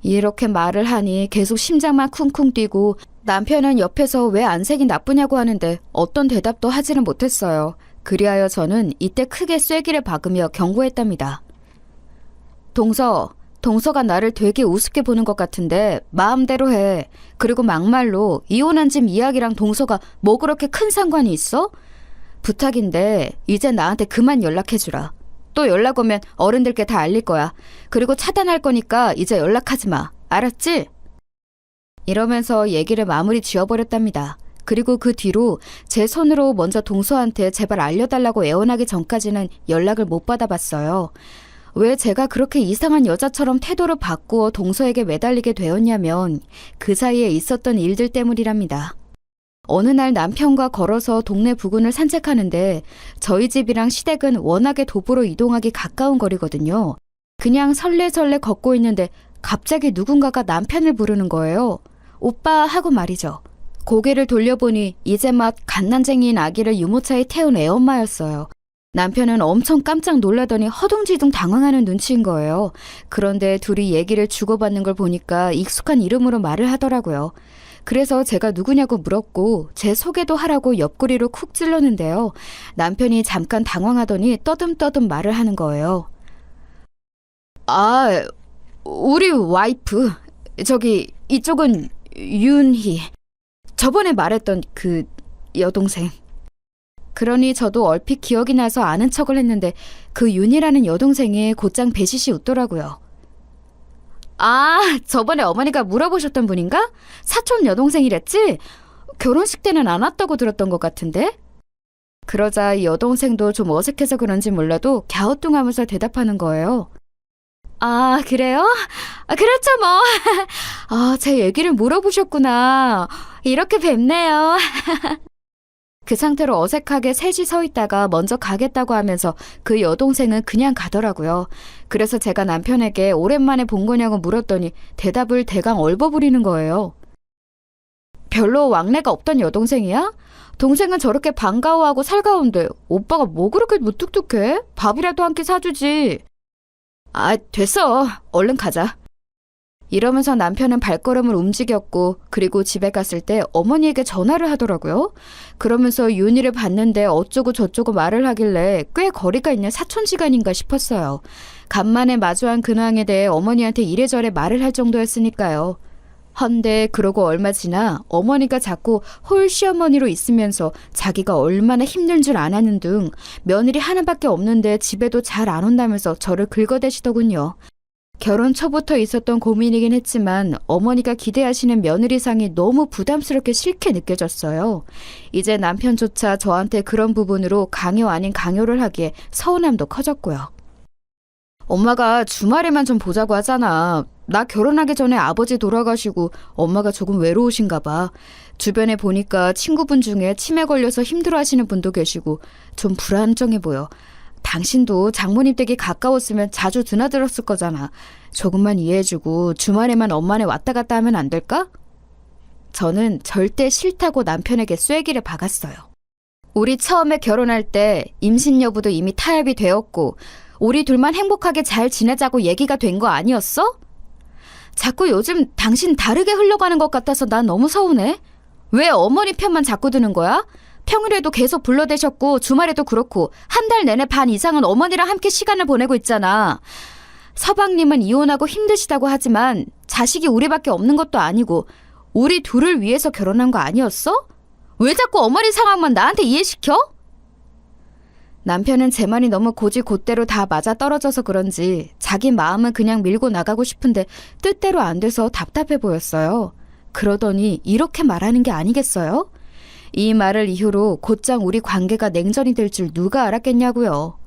이렇게 말을 하니 계속 심장만 쿵쿵 뛰고 남편은 옆에서 왜 안색이 나쁘냐고 하는데 어떤 대답도 하지는 못했어요. 그리하여 저는 이때 크게 쐐기를 박으며 경고했답니다. 동서가 나를 되게 우습게 보는 것 같은데 마음대로 해. 그리고 막말로 이혼한 집 이야기랑 동서가 뭐 그렇게 큰 상관이 있어? 부탁인데 이제 나한테 그만 연락해주라. 또 연락 오면 어른들께 다 알릴 거야. 그리고 차단할 거니까 이제 연락하지 마. 알았지? 이러면서 얘기를 마무리 지어버렸답니다. 그리고 그 뒤로 제 손으로 먼저 동서한테 제발 알려달라고 애원하기 전까지는 연락을 못 받아봤어요. 왜 제가 그렇게 이상한 여자처럼 태도를 바꾸어 동서에게 매달리게 되었냐면 그 사이에 있었던 일들 때문이랍니다. 어느 날 남편과 걸어서 동네 부근을 산책하는데 저희 집이랑 시댁은 워낙에 도보로 이동하기 가까운 거리거든요. 그냥 설레설레 걷고 있는데 갑자기 누군가가 남편을 부르는 거예요. 오빠 하고 말이죠. 고개를 돌려보니 이제 막 갓난쟁이인 아기를 유모차에 태운 애엄마였어요. 남편은 엄청 깜짝 놀라더니 허둥지둥 당황하는 눈치인 거예요. 그런데 둘이 얘기를 주고받는 걸 보니까 익숙한 이름으로 말을 하더라고요. 그래서 제가 누구냐고 물었고 제 소개도 하라고 옆구리로 쿡 찔렀는데요. 남편이 잠깐 당황하더니 떠듬떠듬 말을 하는 거예요. 우리 와이프. 저기 이쪽은 윤희. 저번에 말했던 그 여동생. 그러니 저도 얼핏 기억이 나서 아는 척을 했는데 그 윤희라는 여동생이 곧장 배시시 웃더라고요. 저번에 어머니가 물어보셨던 분인가? 사촌 여동생이랬지? 결혼식 때는 안 왔다고 들었던 것 같은데? 그러자 이 여동생도 좀 어색해서 그런지 몰라도 갸우뚱하면서 대답하는 거예요. 그래요? 그렇죠 뭐. 제 얘기를 물어보셨구나. 이렇게 뵙네요. 그 상태로 어색하게 셋이 서 있다가 먼저 가겠다고 하면서 그 여동생은 그냥 가더라고요. 그래서 제가 남편에게 오랜만에 본 거냐고 물었더니 대답을 대강 얼버무리는 거예요. 별로 왕래가 없던 여동생이야? 동생은 저렇게 반가워하고 살가운데 오빠가 뭐 그렇게 무뚝뚝해? 밥이라도 한 끼 사주지. 됐어. 얼른 가자. 이러면서 남편은 발걸음을 움직였고 그리고 집에 갔을 때 어머니에게 전화를 하더라고요. 그러면서 윤희를 봤는데 어쩌고 저쩌고 말을 하길래 꽤 거리가 있는 사촌지간인가 싶었어요. 간만에 마주한 근황에 대해 어머니한테 이래저래 말을 할 정도였으니까요. 헌데 그러고 얼마 지나 어머니가 자꾸 홀시어머니로 있으면서 자기가 얼마나 힘든 줄 아냐는 등 며느리 하나밖에 없는데 집에도 잘 안 온다면서 저를 긁어대시더군요. 결혼 초부터 있었던 고민이긴 했지만 어머니가 기대하시는 며느리상이 너무 부담스럽게 싫게 느껴졌어요. 이제 남편조차 저한테 그런 부분으로 강요 아닌 강요를 하기에 서운함도 커졌고요. 엄마가 주말에만 좀 보자고 하잖아. 나 결혼하기 전에 아버지 돌아가시고 엄마가 조금 외로우신가 봐. 주변에 보니까 친구분 중에 치매 걸려서 힘들어하시는 분도 계시고 좀 불안정해 보여. 당신도 장모님 댁이 가까웠으면 자주 드나들었을 거잖아. 조금만 이해해주고 주말에만 엄마네 왔다 갔다 하면 안 될까? 저는 절대 싫다고 남편에게 쐐기를 박았어요. 우리 처음에 결혼할 때 임신 여부도 이미 타협이 되었고 우리 둘만 행복하게 잘 지내자고 얘기가 된 거 아니었어? 자꾸 요즘 당신 다르게 흘러가는 것 같아서 난 너무 서운해. 왜 어머니 편만 자꾸 드는 거야? 평일에도 계속 불러대셨고 주말에도 그렇고 한 달 내내 반 이상은 어머니랑 함께 시간을 보내고 있잖아. 서방님은 이혼하고 힘드시다고 하지만 자식이 우리밖에 없는 것도 아니고 우리 둘을 위해서 결혼한 거 아니었어? 왜 자꾸 어머니 상황만 나한테 이해시켜? 남편은 제 말이 너무 고지곧대로 다 맞아떨어져서 그런지 자기 마음은 그냥 밀고 나가고 싶은데 뜻대로 안 돼서 답답해 보였어요. 그러더니 이렇게 말하는 게 아니겠어요? 이 말을 이후로 곧장 우리 관계가 냉전이 될 줄 누가 알았겠냐고요.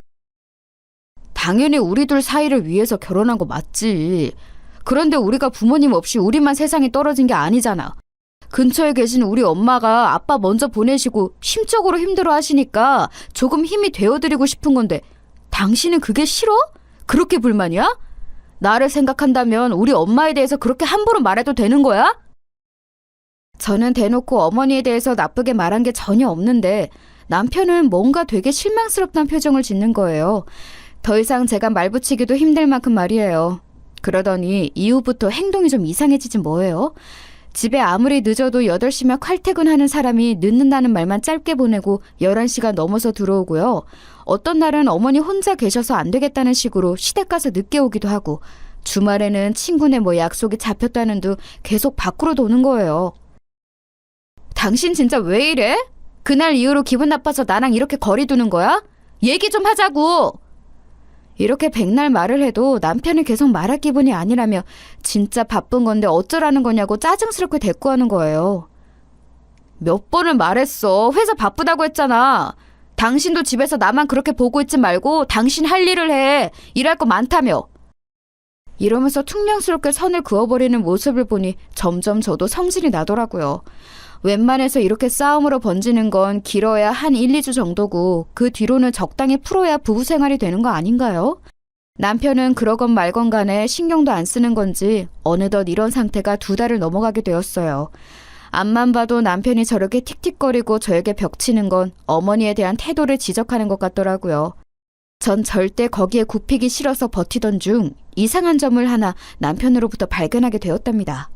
당연히 우리 둘 사이를 위해서 결혼한 거 맞지. 그런데 우리가 부모님 없이 우리만 세상에 떨어진 게 아니잖아. 근처에 계신 우리 엄마가 아빠 먼저 보내시고 심적으로 힘들어 하시니까 조금 힘이 되어드리고 싶은 건데 당신은 그게 싫어? 그렇게 불만이야? 나를 생각한다면 우리 엄마에 대해서 그렇게 함부로 말해도 되는 거야? 저는 대놓고 어머니에 대해서 나쁘게 말한 게 전혀 없는데 남편은 뭔가 되게 실망스럽다는 표정을 짓는 거예요. 더 이상 제가 말 붙이기도 힘들 만큼 말이에요. 그러더니 이후부터 행동이 좀 이상해지지 뭐예요? 집에 아무리 늦어도 8시면 칼퇴근하는 사람이 늦는다는 말만 짧게 보내고 11시가 넘어서 들어오고요. 어떤 날은 어머니 혼자 계셔서 안 되겠다는 식으로 시댁 가서 늦게 오기도 하고 주말에는 친구네 뭐 약속이 잡혔다는 둥 계속 밖으로 도는 거예요. 당신 진짜 왜 이래? 그날 이후로 기분 나빠서 나랑 이렇게 거리 두는 거야? 얘기 좀 하자고! 이렇게 백날 말을 해도 남편이 계속 말할 기분이 아니라며 진짜 바쁜 건데 어쩌라는 거냐고 짜증스럽게 대꾸하는 거예요. 몇 번을 말했어. 회사 바쁘다고 했잖아. 당신도 집에서 나만 그렇게 보고 있지 말고 당신 할 일을 해. 일할 거 많다며. 이러면서 퉁명스럽게 선을 그어버리는 모습을 보니 점점 저도 성질이 나더라고요. 웬만해서 이렇게 싸움으로 번지는 건 길어야 한 1, 2주 정도고 그 뒤로는 적당히 풀어야 부부 생활이 되는 거 아닌가요? 남편은 그러건 말건 간에 신경도 안 쓰는 건지 어느덧 이런 상태가 2달을 넘어가게 되었어요. 앞만 봐도 남편이 저렇게 틱틱거리고 저에게 벽치는 건 어머니에 대한 태도를 지적하는 것 같더라고요. 전 절대 거기에 굽히기 싫어서 버티던 중 이상한 점을 하나 남편으로부터 발견하게 되었답니다.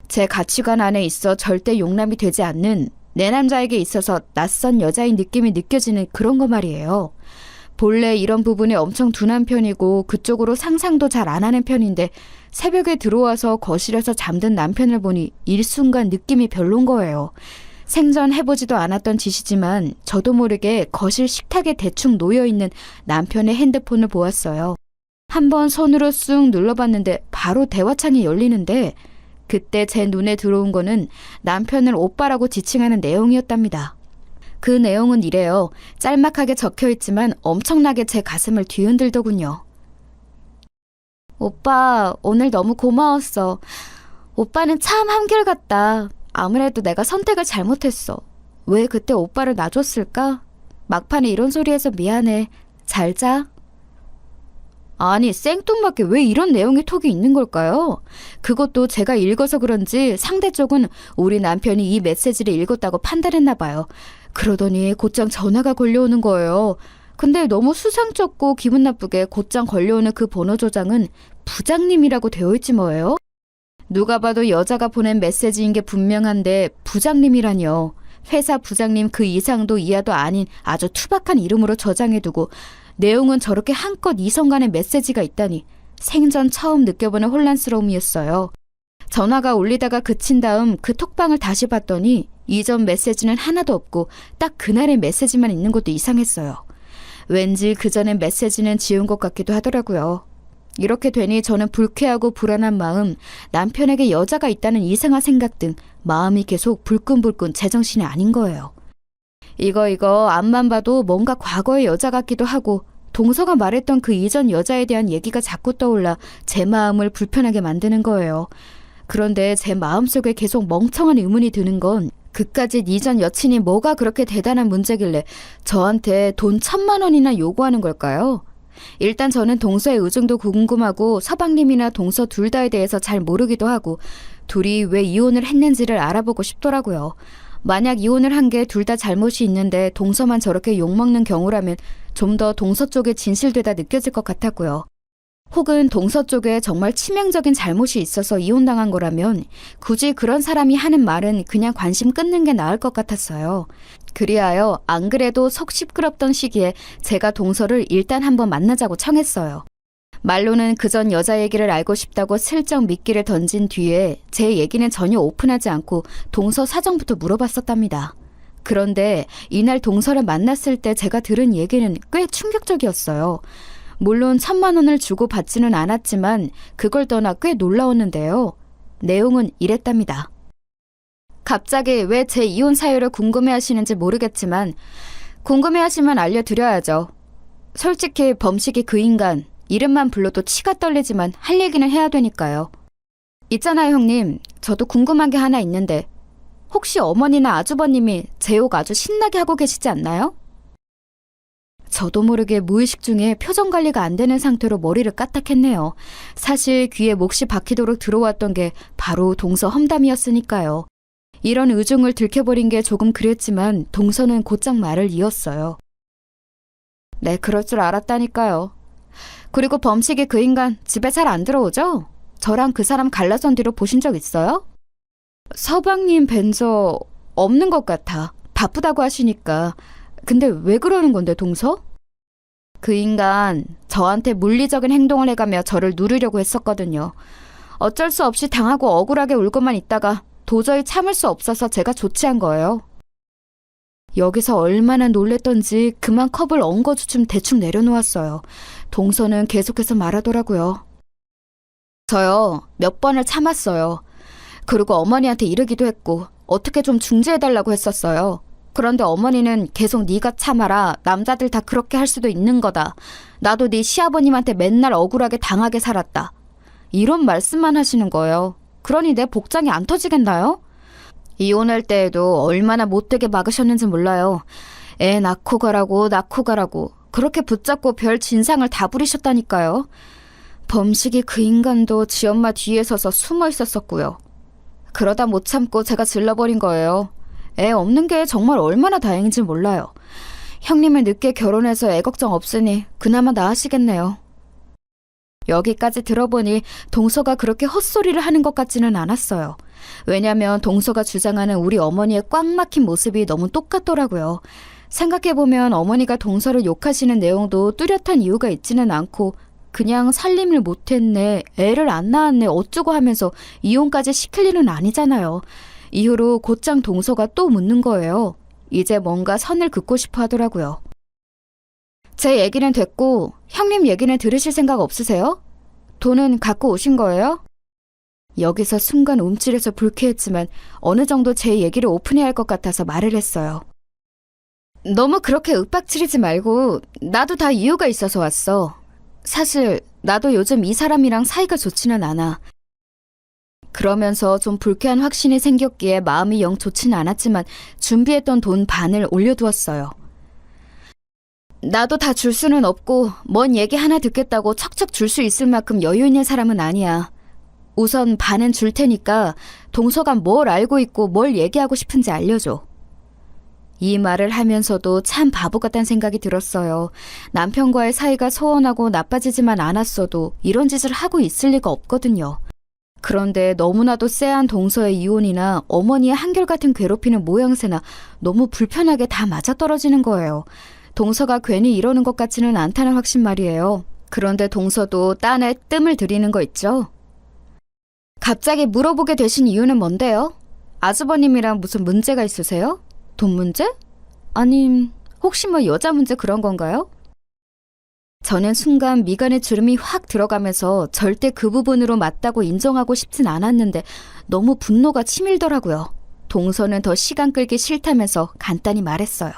제 가치관 안에 있어 절대 용납이 되지 않는 내 남자에게 있어서 낯선 여자인 느낌이 느껴지는 그런 거 말이에요. 본래 이런 부분에 엄청 둔한 편이고 그쪽으로 상상도 잘 안 하는 편인데 새벽에 들어와서 거실에서 잠든 남편을 보니 일순간 느낌이 별론 거예요. 생전 해보지도 않았던 짓이지만 저도 모르게 거실 식탁에 대충 놓여있는 남편의 핸드폰을 보았어요. 한번 손으로 쑥 눌러봤는데 바로 대화창이 열리는데 그때 제 눈에 들어온 거는 남편을 오빠라고 지칭하는 내용이었답니다. 그 내용은 이래요. 짤막하게 적혀있지만 엄청나게 제 가슴을 뒤흔들더군요. 오빠, 오늘 너무 고마웠어. 오빠는 참 한결같다. 아무래도 내가 선택을 잘못했어. 왜 그때 오빠를 놔줬을까? 막판에 이런 소리 해서 미안해. 잘 자. 아니, 생뚱맞게 왜 이런 내용의 톡이 있는 걸까요? 그것도 제가 읽어서 그런지 상대 쪽은 우리 남편이 이 메시지를 읽었다고 판단했나 봐요. 그러더니 곧장 전화가 걸려오는 거예요. 근데 너무 수상쩍고 기분 나쁘게 곧장 걸려오는 그 번호 조장은 부장님이라고 되어 있지 뭐예요? 누가 봐도 여자가 보낸 메시지인 게 분명한데 부장님이라뇨. 회사 부장님 그 이상도 이하도 아닌 아주 투박한 이름으로 저장해두고 내용은 저렇게 한껏 이성 간의 메시지가 있다니 생전 처음 느껴보는 혼란스러움이었어요. 전화가 울리다가 그친 다음 그 톡방을 다시 봤더니 이전 메시지는 하나도 없고 딱 그날의 메시지만 있는 것도 이상했어요. 왠지 그전의 메시지는 지운 것 같기도 하더라고요. 이렇게 되니 저는 불쾌하고 불안한 마음, 남편에게 여자가 있다는 이상한 생각 등 마음이 계속 불끈불끈 제정신이 아닌 거예요. 이거 앞만 봐도 뭔가 과거의 여자 같기도 하고 동서가 말했던 그 이전 여자에 대한 얘기가 자꾸 떠올라 제 마음을 불편하게 만드는 거예요. 그런데 제 마음속에 계속 멍청한 의문이 드는 건 그까짓 이전 여친이 뭐가 그렇게 대단한 문제길래 저한테 돈 1,000만 원이나 요구하는 걸까요? 일단 저는 동서의 의중도 궁금하고 서방님이나 동서 둘 다에 대해서 잘 모르기도 하고 둘이 왜 이혼을 했는지를 알아보고 싶더라고요. 만약 이혼을 한 게 둘 다 잘못이 있는데 동서만 저렇게 욕먹는 경우라면 좀 더 동서 쪽에 진실되다 느껴질 것 같았고요. 혹은 동서 쪽에 정말 치명적인 잘못이 있어서 이혼당한 거라면 굳이 그런 사람이 하는 말은 그냥 관심 끊는 게 나을 것 같았어요. 그리하여 안 그래도 속 시끄럽던 시기에 제가 동서를 일단 한번 만나자고 청했어요. 말로는 그전 여자 얘기를 알고 싶다고 슬쩍 미끼를 던진 뒤에 제 얘기는 전혀 오픈하지 않고 동서 사정부터 물어봤었답니다. 그런데 이날 동서를 만났을 때 제가 들은 얘기는 꽤 충격적이었어요. 물론 1,000만 원을 주고 받지는 않았지만 그걸 떠나 꽤 놀라웠는데요. 내용은 이랬답니다. 갑자기 왜 제 이혼 사유를 궁금해하시는지 모르겠지만 궁금해하시면 알려드려야죠. 솔직히 범식이 그 인간 이름만 불러도 치가 떨리지만 할 얘기는 해야 되니까요. 있잖아요 형님, 저도 궁금한 게 하나 있는데 혹시 어머니나 아주버님이 제 욕 아주 신나게 하고 계시지 않나요? 저도 모르게 무의식 중에 표정 관리가 안 되는 상태로 머리를 까딱했네요. 사실 귀에 몫이 박히도록 들어왔던 게 바로 동서 험담이었으니까요. 이런 의중을 들켜버린 게 조금 그랬지만 동서는 곧장 말을 이었어요. 네, 그럴 줄 알았다니까요. 그리고 범식이 그 인간 집에 잘 안 들어오죠? 저랑 그 사람 갈라선 뒤로 보신 적 있어요? 서방님 뵌 적 없는 것 같아. 바쁘다고 하시니까. 근데 왜 그러는 건데 동서? 그 인간 저한테 물리적인 행동을 해가며 저를 누르려고 했었거든요. 어쩔 수 없이 당하고 억울하게 울고만 있다가 도저히 참을 수 없어서 제가 조치한 거예요. 여기서 얼마나 놀랬던지 그만 컵을 엉거주춤 대충 내려놓았어요. 동서는 계속해서 말하더라고요. 저요, 몇 번을 참았어요. 그리고 어머니한테 이르기도 했고 어떻게 좀 중재해달라고 했었어요. 그런데 어머니는 계속 네가 참아라. 남자들 다 그렇게 할 수도 있는 거다. 나도 네 시아버님한테 맨날 억울하게 당하게 살았다. 이런 말씀만 하시는 거예요. 그러니 내 복장이 안 터지겠나요? 이혼할 때에도 얼마나 못되게 막으셨는지 몰라요. 애 낳고 가라고 그렇게 붙잡고 별 진상을 다 부리셨다니까요. 범식이 그 인간도 지 엄마 뒤에 서서 숨어 있었었고요. 그러다 못 참고 제가 질러버린 거예요. 애 없는 게 정말 얼마나 다행인지 몰라요. 형님은 늦게 결혼해서 애 걱정 없으니 그나마 나으시겠네요. 여기까지 들어보니 동서가 그렇게 헛소리를 하는 것 같지는 않았어요. 왜냐면 동서가 주장하는 우리 어머니의 꽉 막힌 모습이 너무 똑같더라고요. 생각해보면 어머니가 동서를 욕하시는 내용도 뚜렷한 이유가 있지는 않고 그냥 살림을 못했네, 애를 안 낳았네 어쩌고 하면서 이혼까지 시킬 일은 아니잖아요. 이후로 곧장 동서가 또 묻는 거예요. 이제 뭔가 선을 긋고 싶어 하더라고요. 제 얘기는 됐고 형님 얘기는 들으실 생각 없으세요? 돈은 갖고 오신 거예요? 여기서 순간 움찔해서 불쾌했지만 어느 정도 제 얘기를 오픈해야 할 것 같아서 말을 했어요. 너무 그렇게 윽박지르지 말고 나도 다 이유가 있어서 왔어. 사실 나도 요즘 이 사람이랑 사이가 좋지는 않아. 그러면서 좀 불쾌한 확신이 생겼기에 마음이 영 좋지는 않았지만 준비했던 돈 반을 올려두었어요. 나도 다 줄 수는 없고 뭔 얘기 하나 듣겠다고 척척 줄 수 있을 만큼 여유 있는 사람은 아니야. 우선 반은 줄 테니까 동서가 뭘 알고 있고 뭘 얘기하고 싶은지 알려줘. 이 말을 하면서도 참 바보 같다는 생각이 들었어요. 남편과의 사이가 소원하고 나빠지지만 않았어도 이런 짓을 하고 있을 리가 없거든요. 그런데 너무나도 쎄한 동서의 이혼이나 어머니의 한결같은 괴롭히는 모양새나 너무 불편하게 다 맞아떨어지는 거예요. 동서가 괜히 이러는 것 같지는 않다는 확신 말이에요. 그런데 동서도 딴에 뜸을 들이는 거 있죠? 갑자기 물어보게 되신 이유는 뭔데요? 아주버님이랑 무슨 문제가 있으세요? 돈 문제? 아님 혹시 뭐 여자 문제 그런 건가요? 저는 순간 미간에 주름이 확 들어가면서 절대 그 부분으로 맞다고 인정하고 싶진 않았는데 너무 분노가 치밀더라고요. 동서는 더 시간 끌기 싫다면서 간단히 말했어요.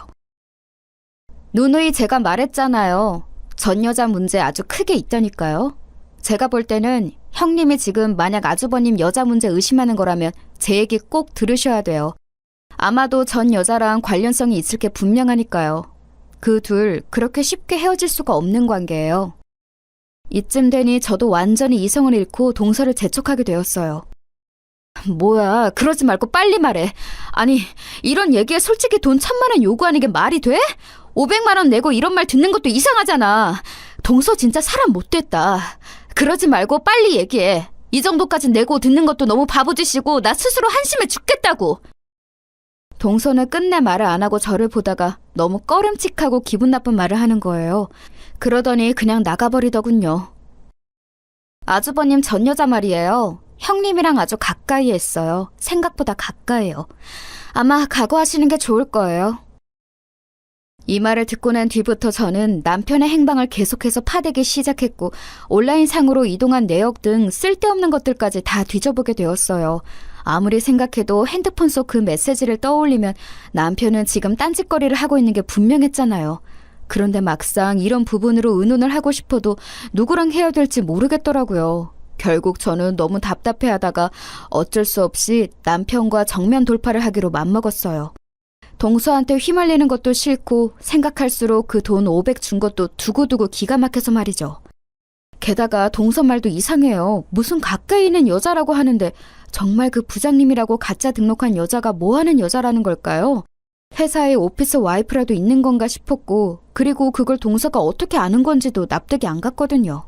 누누이 제가 말했잖아요. 전 여자 문제 아주 크게 있다니까요. 제가 볼 때는 형님이 지금 만약 아주버님 여자 문제 의심하는 거라면 제 얘기 꼭 들으셔야 돼요. 아마도 전 여자랑 관련성이 있을 게 분명하니까요. 그 둘 그렇게 쉽게 헤어질 수가 없는 관계예요. 이쯤 되니 저도 완전히 이성을 잃고 동서를 재촉하게 되었어요. 뭐야, 그러지 말고 빨리 말해. 아니, 이런 얘기에 솔직히 돈 1,000만 원 요구하는 게 말이 돼? 500만 원 내고 이런 말 듣는 것도 이상하잖아. 동서 진짜 사람 못됐다. 그러지 말고 빨리 얘기해. 이 정도까지 내고 듣는 것도 너무 바보짓이고 나 스스로 한심해 죽겠다고. 동서는 끝내 말을 안 하고 저를 보다가 너무 꺼름칙하고 기분 나쁜 말을 하는 거예요. 그러더니 그냥 나가버리더군요. 아주버님 전 여자 말이에요. 형님이랑 아주 가까이 했어요. 생각보다 가까이요. 아마 각오하시는 게 좋을 거예요. 이 말을 듣고 난 뒤부터 저는 남편의 행방을 계속해서 파대기 시작했고 온라인상으로 이동한 내역 등 쓸데없는 것들까지 다 뒤져보게 되었어요. 아무리 생각해도 핸드폰 속 그 메시지를 떠올리면 남편은 지금 딴짓거리를 하고 있는 게 분명했잖아요. 그런데 막상 이런 부분으로 의논을 하고 싶어도 누구랑 해야 될지 모르겠더라고요. 결국 저는 너무 답답해하다가 어쩔 수 없이 남편과 정면 돌파를 하기로 맘먹었어요. 동서한테 휘말리는 것도 싫고 생각할수록 그 돈 500 준 것도 두고두고 기가 막혀서 말이죠. 게다가 동서 말도 이상해요. 무슨 가까이 있는 여자라고 하는데 정말 그 부장님이라고 가짜 등록한 여자가 뭐하는 여자라는 걸까요? 회사에 오피스 와이프라도 있는 건가 싶었고 그리고 그걸 동서가 어떻게 아는 건지도 납득이 안 갔거든요.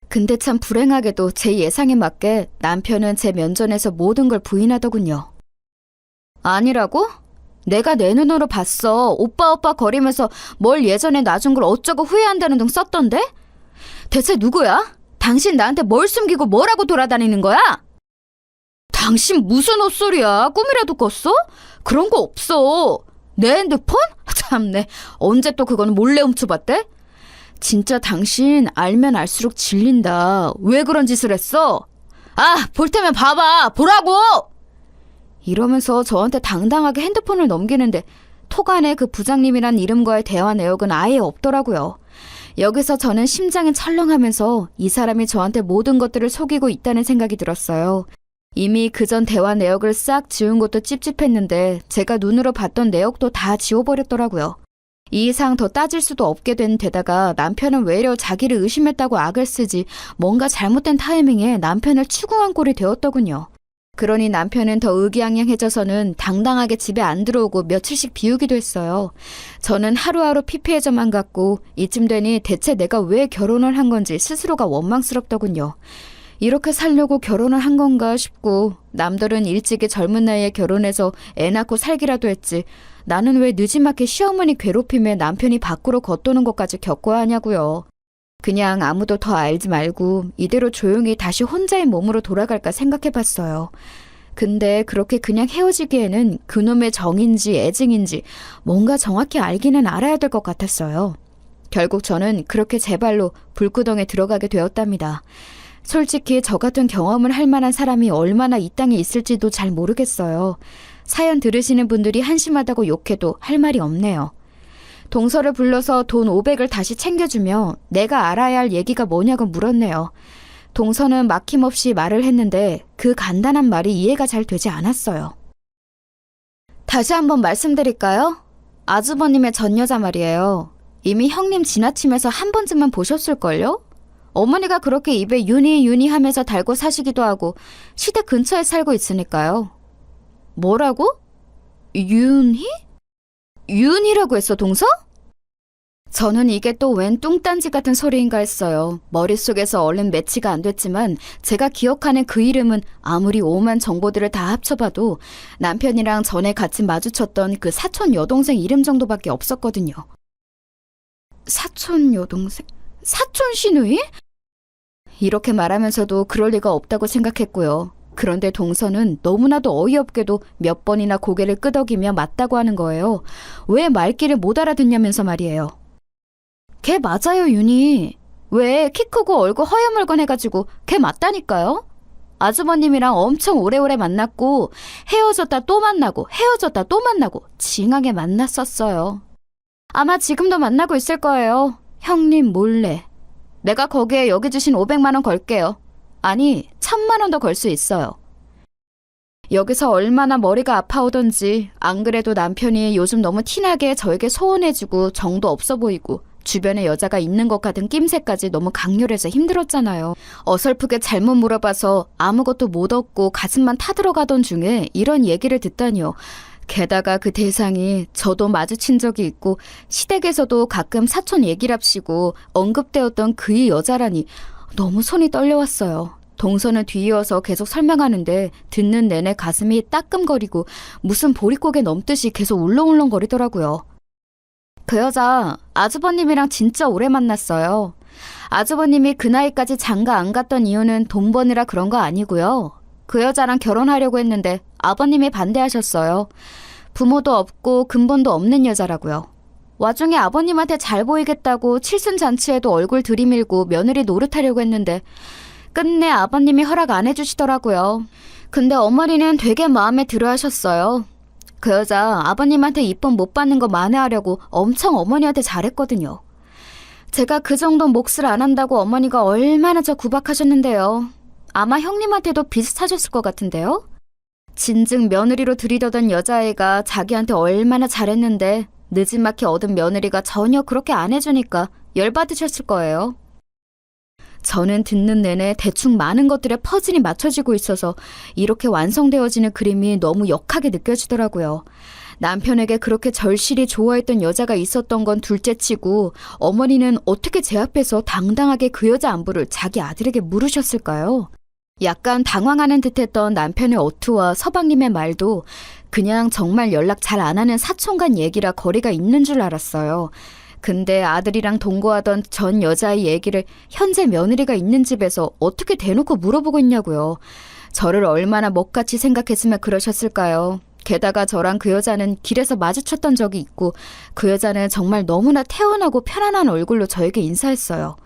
근데 참 불행하게도 제 예상에 맞게 남편은 제 면전에서 모든 걸 부인하더군요. 아니라고? 내가 내 눈으로 봤어. 오빠 거리면서 뭘 예전에 놔준 걸 어쩌고 후회한다는 등 썼던데? 대체 누구야? 당신 나한테 뭘 숨기고 뭐라고 돌아다니는 거야? 당신 무슨 헛소리야? 꿈이라도 꿨어? 그런 거 없어. 내 핸드폰? 참네. 언제 또 그건 몰래 훔쳐봤대? 진짜 당신 알면 알수록 질린다. 왜 그런 짓을 했어? 아, 볼 테면 봐봐. 보라고! 이러면서 저한테 당당하게 핸드폰을 넘기는데 톡 안에 그 부장님이란 이름과의 대화 내역은 아예 없더라고요. 여기서 저는 심장이 철렁하면서 이 사람이 저한테 모든 것들을 속이고 있다는 생각이 들었어요. 이미 그전 대화 내역을 싹 지운 것도 찝찝했는데 제가 눈으로 봤던 내역도 다 지워버렸더라고요. 이 이상 더 따질 수도 없게 된 데다가 남편은 외려 자기를 의심했다고 악을 쓰지 뭔가 잘못된 타이밍에 남편을 추궁한 꼴이 되었더군요. 그러니 남편은 더 의기양양해져서는 당당하게 집에 안 들어오고 며칠씩 비우기도 했어요. 저는 하루하루 피폐해져만 갔고 이쯤 되니 대체 내가 왜 결혼을 한 건지 스스로가 원망스럽더군요. 이렇게 살려고 결혼을 한 건가 싶고 남들은 일찍이 젊은 나이에 결혼해서 애 낳고 살기라도 했지 나는 왜 늦지막히 시어머니 괴롭힘에 남편이 밖으로 걷도는 것까지 겪어야 하냐고요. 그냥 아무도 더 알지 말고 이대로 조용히 다시 혼자의 몸으로 돌아갈까 생각해봤어요. 근데 그렇게 그냥 헤어지기에는 그놈의 정인지 애증인지 뭔가 정확히 알기는 알아야 될 것 같았어요. 결국 저는 그렇게 제 발로 불구덩에 들어가게 되었답니다. 솔직히 저 같은 경험을 할 만한 사람이 얼마나 이 땅에 있을지도 잘 모르겠어요. 사연 들으시는 분들이 한심하다고 욕해도 할 말이 없네요. 동서를 불러서 돈 500을 다시 챙겨주며 내가 알아야 할 얘기가 뭐냐고 물었네요. 동서는 막힘없이 말을 했는데 그 간단한 말이 이해가 잘 되지 않았어요. 다시 한번 말씀드릴까요? 아주버님의 전 여자 말이에요. 이미 형님 지나치면서 한 번쯤은 보셨을걸요? 어머니가 그렇게 입에 윤희 하면서 달고 사시기도 하고 시댁 근처에 살고 있으니까요. 뭐라고? 윤희? 윤희라고 했어, 동서? 저는 이게 또 웬 뚱딴지 같은 소리인가 했어요. 머릿속에서 얼른 매치가 안 됐지만 제가 기억하는 그 이름은 아무리 오만 정보들을 다 합쳐봐도 남편이랑 전에 같이 마주쳤던 그 사촌 여동생 이름 정도밖에 없었거든요. 사촌 여동생? 사촌 시누이? 이렇게 말하면서도 그럴 리가 없다고 생각했고요. 그런데 동서는 너무나도 어이없게도 몇 번이나 고개를 끄덕이며 맞다고 하는 거예요. 왜 말귀를 못 알아듣냐면서 말이에요. 걔 맞아요, 윤희. 왜 키 크고 얼굴 허여멀건해가지고 걔 맞다니까요? 아주버님이랑 엄청 오래오래 만났고 헤어졌다 또 만나고 헤어졌다 또 만나고 징하게 만났었어요. 아마 지금도 만나고 있을 거예요. 형님 몰래. 내가 거기에 여기 주신 500만 원 걸게요. 아니, 1000만 원 더 걸 수 있어요. 여기서 얼마나 머리가 아파오던지 안 그래도 남편이 요즘 너무 티나게 저에게 소원해주고 정도 없어 보이고 주변에 여자가 있는 것 같은 낌새까지 너무 강렬해서 힘들었잖아요. 어설프게 잘못 물어봐서 아무것도 못 얻고 가슴만 타들어가던 중에 이런 얘기를 듣다니요. 게다가 그 대상이 저도 마주친 적이 있고 시댁에서도 가끔 사촌 얘기랍시고 언급되었던 그의 여자라니 너무 손이 떨려왔어요. 동서는 뒤이어서 계속 설명하는데 듣는 내내 가슴이 따끔거리고 무슨 보릿고개 넘듯이 계속 울렁울렁거리더라고요. 그 여자 아주버님이랑 진짜 오래 만났어요. 아주버님이 그 나이까지 장가 안 갔던 이유는 돈 버느라 그런 거 아니고요. 그 여자랑 결혼하려고 했는데 아버님이 반대하셨어요. 부모도 없고 근본도 없는 여자라고요. 와중에 아버님한테 잘 보이겠다고 칠순잔치에도 얼굴 들이밀고 며느리 노릇하려고 했는데 끝내 아버님이 허락 안 해주시더라고요. 근데 어머니는 되게 마음에 들어 하셨어요. 그 여자 아버님한테 이쁨 못 받는 거 만회하려고 엄청 어머니한테 잘했거든요. 제가 그 정도 몫을 안 한다고 어머니가 얼마나 저 구박하셨는데요. 아마 형님한테도 비슷하셨을 것 같은데요. 진즉 며느리로 들이더던 여자애가 자기한테 얼마나 잘했는데 느지막이 얻은 며느리가 전혀 그렇게 안 해주니까 열받으셨을 거예요. 저는 듣는 내내 대충 많은 것들의 퍼즐이 맞춰지고 있어서 이렇게 완성되어지는 그림이 너무 역하게 느껴지더라고요. 남편에게 그렇게 절실히 좋아했던 여자가 있었던 건 둘째치고 어머니는 어떻게 제 앞에서 당당하게 그 여자 안부를 자기 아들에게 물으셨을까요? 약간 당황하는 듯했던 남편의 어투와 서방님의 말도 그냥 정말 연락 잘 안 하는 사촌간 얘기라 거리가 있는 줄 알았어요. 근데 아들이랑 동거하던 전 여자의 얘기를 현재 며느리가 있는 집에서 어떻게 대놓고 물어보고 있냐고요. 저를 얼마나 먹같이 생각했으면 그러셨을까요? 게다가 저랑 그 여자는 길에서 마주쳤던 적이 있고 그 여자는 정말 너무나 태연하고 편안한 얼굴로 저에게 인사했어요.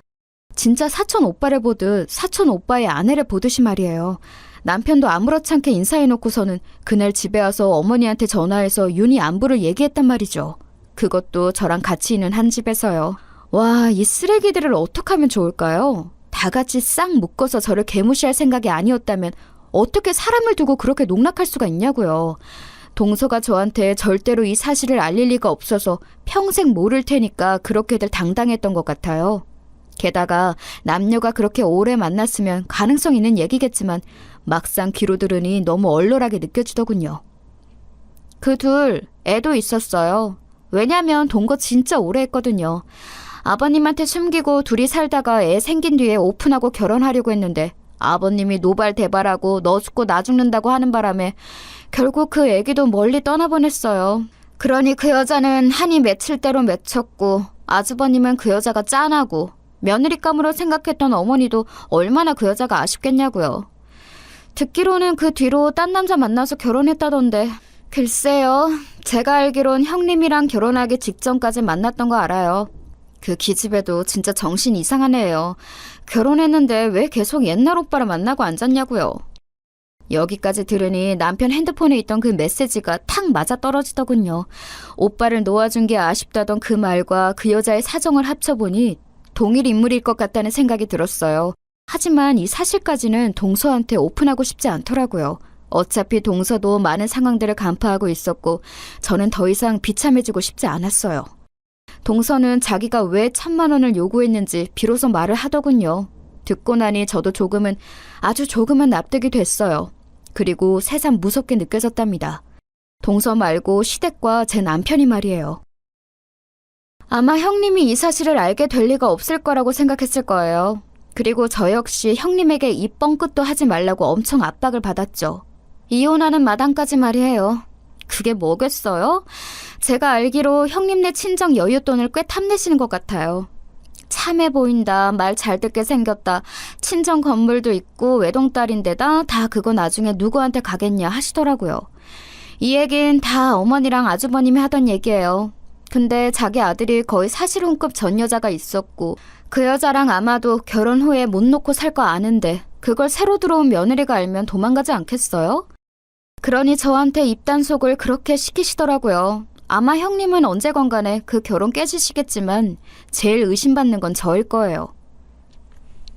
진짜 사촌 오빠를 보듯 사촌 오빠의 아내를 보듯이 말이에요. 남편도 아무렇지 않게 인사해놓고서는 그날 집에 와서 어머니한테 전화해서 윤희 안부를 얘기했단 말이죠. 그것도 저랑 같이 있는 한 집에서요. 와, 이 쓰레기들을 어떻게 하면 좋을까요? 다 같이 싹 묶어서 저를 개무시할 생각이 아니었다면 어떻게 사람을 두고 그렇게 농락할 수가 있냐고요. 동서가 저한테 절대로 이 사실을 알릴 리가 없어서 평생 모를 테니까 그렇게들 당당했던 것 같아요. 게다가 남녀가 그렇게 오래 만났으면 가능성 있는 얘기겠지만 막상 귀로 들으니 너무 얼얼하게 느껴지더군요. 그 둘 애도 있었어요. 왜냐면 동거 진짜 오래 했거든요. 아버님한테 숨기고 둘이 살다가 애 생긴 뒤에 오픈하고 결혼하려고 했는데 아버님이 노발대발하고 너 죽고 나 죽는다고 하는 바람에 결국 그 애기도 멀리 떠나보냈어요. 그러니 그 여자는 한이 맺힐 대로 맺혔고 아주버님은 그 여자가 짠하고 며느리감으로 생각했던 어머니도 얼마나 그 여자가 아쉽겠냐고요. 듣기로는 그 뒤로 딴 남자 만나서 결혼했다던데 글쎄요. 제가 알기론 형님이랑 결혼하기 직전까지 만났던 거 알아요. 그 기집애도 진짜 정신 이상한 애예요. 결혼했는데 왜 계속 옛날 오빠를 만나고 앉았냐고요. 여기까지 들으니 남편 핸드폰에 있던 그 메시지가 탁 맞아떨어지더군요. 오빠를 놓아준 게 아쉽다던 그 말과 그 여자의 사정을 합쳐보니 동일 인물일 것 같다는 생각이 들었어요. 하지만 이 사실까지는 동서한테 오픈하고 싶지 않더라고요. 어차피 동서도 많은 상황들을 간파하고 있었고 저는 더 이상 비참해지고 싶지 않았어요. 동서는 자기가 왜 1000만 원을 요구했는지 비로소 말을 하더군요. 듣고 나니 저도 조금은 아주 조금은 납득이 됐어요. 그리고 새삼 무섭게 느껴졌답니다. 동서 말고 시댁과 제 남편이 말이에요. 아마 형님이 이 사실을 알게 될 리가 없을 거라고 생각했을 거예요. 그리고 저 역시 형님에게 입 뻥끗도 하지 말라고 엄청 압박을 받았죠. 이혼하는 마당까지 말이에요. 그게 뭐겠어요? 제가 알기로 형님네 친정 여윳돈을 꽤 탐내시는 것 같아요. 참해 보인다, 말 잘 듣게 생겼다, 친정 건물도 있고 외동딸인데다 다 그거 나중에 누구한테 가겠냐 하시더라고요. 이 얘긴 다 어머니랑 아주버님이 하던 얘기예요. 근데 자기 아들이 거의 사실혼급 전 여자가 있었고 그 여자랑 아마도 결혼 후에 못 놓고 살 거 아는데 그걸 새로 들어온 며느리가 알면 도망가지 않겠어요? 그러니 저한테 입단속을 그렇게 시키시더라고요. 아마 형님은 언제건 간에 그 결혼 깨지시겠지만 제일 의심받는 건 저일 거예요.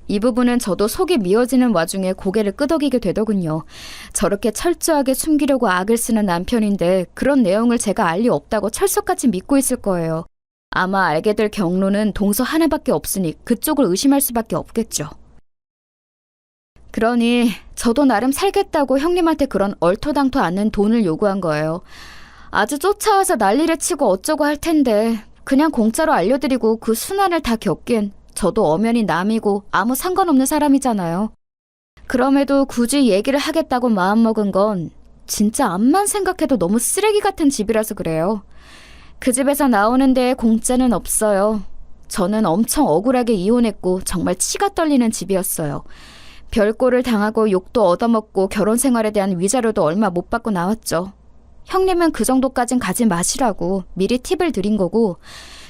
이 부분은 저도 속이 미어지는 와중에 고개를 끄덕이게 되더군요. 저렇게 철저하게 숨기려고 악을 쓰는 남편인데 그런 내용을 제가 알 리 없다고 철석같이 믿고 있을 거예요. 아마 알게 될 경로는 동서 하나밖에 없으니 그쪽을 의심할 수밖에 없겠죠. 그러니 저도 나름 살겠다고 형님한테 그런 얼토당토 않는 돈을 요구한 거예요. 아주 쫓아와서 난리를 치고 어쩌고 할 텐데 그냥 공짜로 알려드리고 그 순환을 다 겪기엔 저도 엄연히 남이고 아무 상관없는 사람이잖아요. 그럼에도 굳이 얘기를 하겠다고 마음먹은 건 진짜 앞만 생각해도 너무 쓰레기 같은 집이라서 그래요. 그 집에서 나오는 데에 공짜는 없어요. 저는 엄청 억울하게 이혼했고 정말 치가 떨리는 집이었어요. 별꼴을 당하고 욕도 얻어먹고 결혼 생활에 대한 위자료도 얼마 못 받고 나왔죠. 형님은 그 정도까진 가지 마시라고 미리 팁을 드린 거고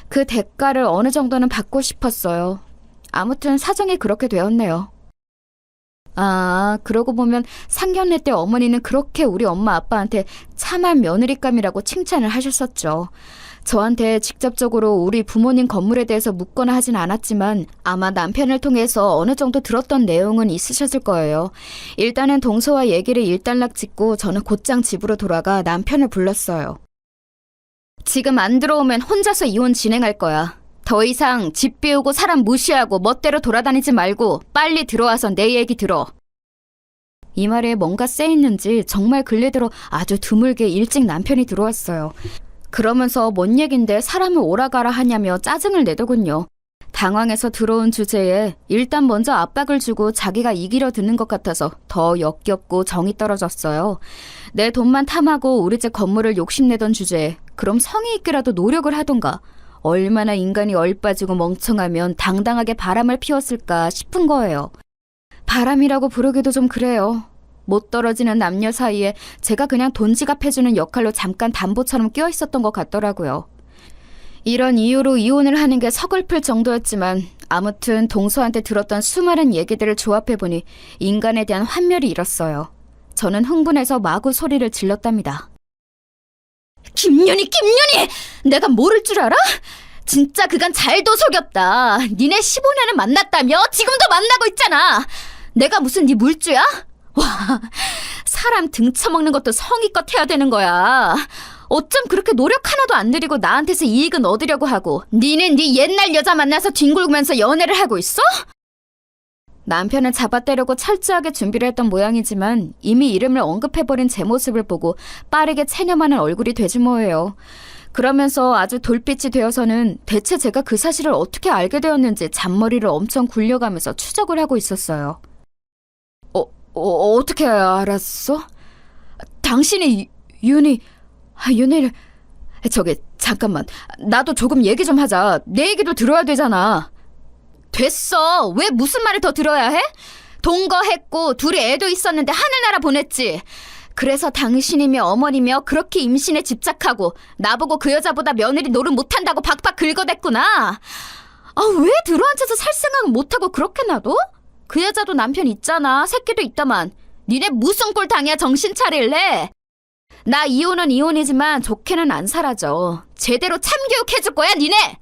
그 대가를 어느 정도는 받고 싶었어요. 아무튼 사정이 그렇게 되었네요. 아, 그러고 보면 상견례 때 어머니는 그렇게 우리 엄마 아빠한테 참한 며느리감이라고 칭찬을 하셨었죠. 저한테 직접적으로 우리 부모님 건물에 대해서 묻거나 하진 않았지만 아마 남편을 통해서 어느 정도 들었던 내용은 있으셨을 거예요. 일단은 동서와 얘기를 일단락 짓고 저는 곧장 집으로 돌아가 남편을 불렀어요. 지금 안 들어오면 혼자서 이혼 진행할 거야. 더 이상 집 비우고 사람 무시하고 멋대로 돌아다니지 말고 빨리 들어와서 내 얘기 들어. 이 말에 뭔가 쎄있는지 정말 근래 들어 아주 드물게 일찍 남편이 들어왔어요. 그러면서 뭔 얘긴데 사람을 오라가라 하냐며 짜증을 내더군요. 당황해서 들어온 주제에 일단 먼저 압박을 주고 자기가 이기려 드는 것 같아서 더 역겹고 정이 떨어졌어요. 내 돈만 탐하고 우리 집 건물을 욕심내던 주제에 그럼 성의 있게라도 노력을 하던가. 얼마나 인간이 얼빠지고 멍청하면 당당하게 바람을 피웠을까 싶은 거예요. 바람이라고 부르기도 좀 그래요. 못 떨어지는 남녀 사이에 제가 그냥 돈 지갑해주는 역할로 잠깐 담보처럼 껴 있었던 것 같더라고요. 이런 이유로 이혼을 하는 게 서글플 정도였지만 아무튼 동서한테 들었던 수많은 얘기들을 조합해보니 인간에 대한 환멸이 일었어요. 저는 흥분해서 마구 소리를 질렀답니다. 김윤희! 내가 모를 줄 알아? 진짜 그간 잘도 속였다. 니네 15년을 만났다며? 지금도 만나고 있잖아. 내가 무슨 네 물주야? 와, 사람 등쳐먹는 것도 성의껏 해야 되는 거야. 어쩜 그렇게 노력 하나도 안 들이고 나한테서 이익은 얻으려고 하고 니는 네 옛날 여자 만나서 뒹굴면서 연애를 하고 있어? 남편은 잡아떼려고 철저하게 준비를 했던 모양이지만 이미 이름을 언급해버린 제 모습을 보고 빠르게 체념하는 얼굴이 되지 뭐예요. 그러면서 아주 돌빛이 되어서는 대체 제가 그 사실을 어떻게 알게 되었는지 잔머리를 엄청 굴려가면서 추적을 하고 있었어요. 어떻게 알았어? 당신이 윤희를... 저기 잠깐만, 나도 조금 얘기 좀 하자. 내 얘기도 들어야 되잖아. 됐어. 왜 무슨 말을 더 들어야 해? 동거했고 둘이 애도 있었는데 하늘나라 보냈지. 그래서 당신이며 어머니며 그렇게 임신에 집착하고 나보고 그 여자보다 며느리 노릇 못한다고 박박 긁어댔구나. 아, 왜 들어앉아서 살 생각은 못하고 그렇게 놔둬? 그 여자도 남편 있잖아. 새끼도 있다만. 니네 무슨 꼴 당해야 정신 차릴래? 나 이혼은 이혼이지만 좋게는 안 살아져. 제대로 참교육해줄 거야 니네.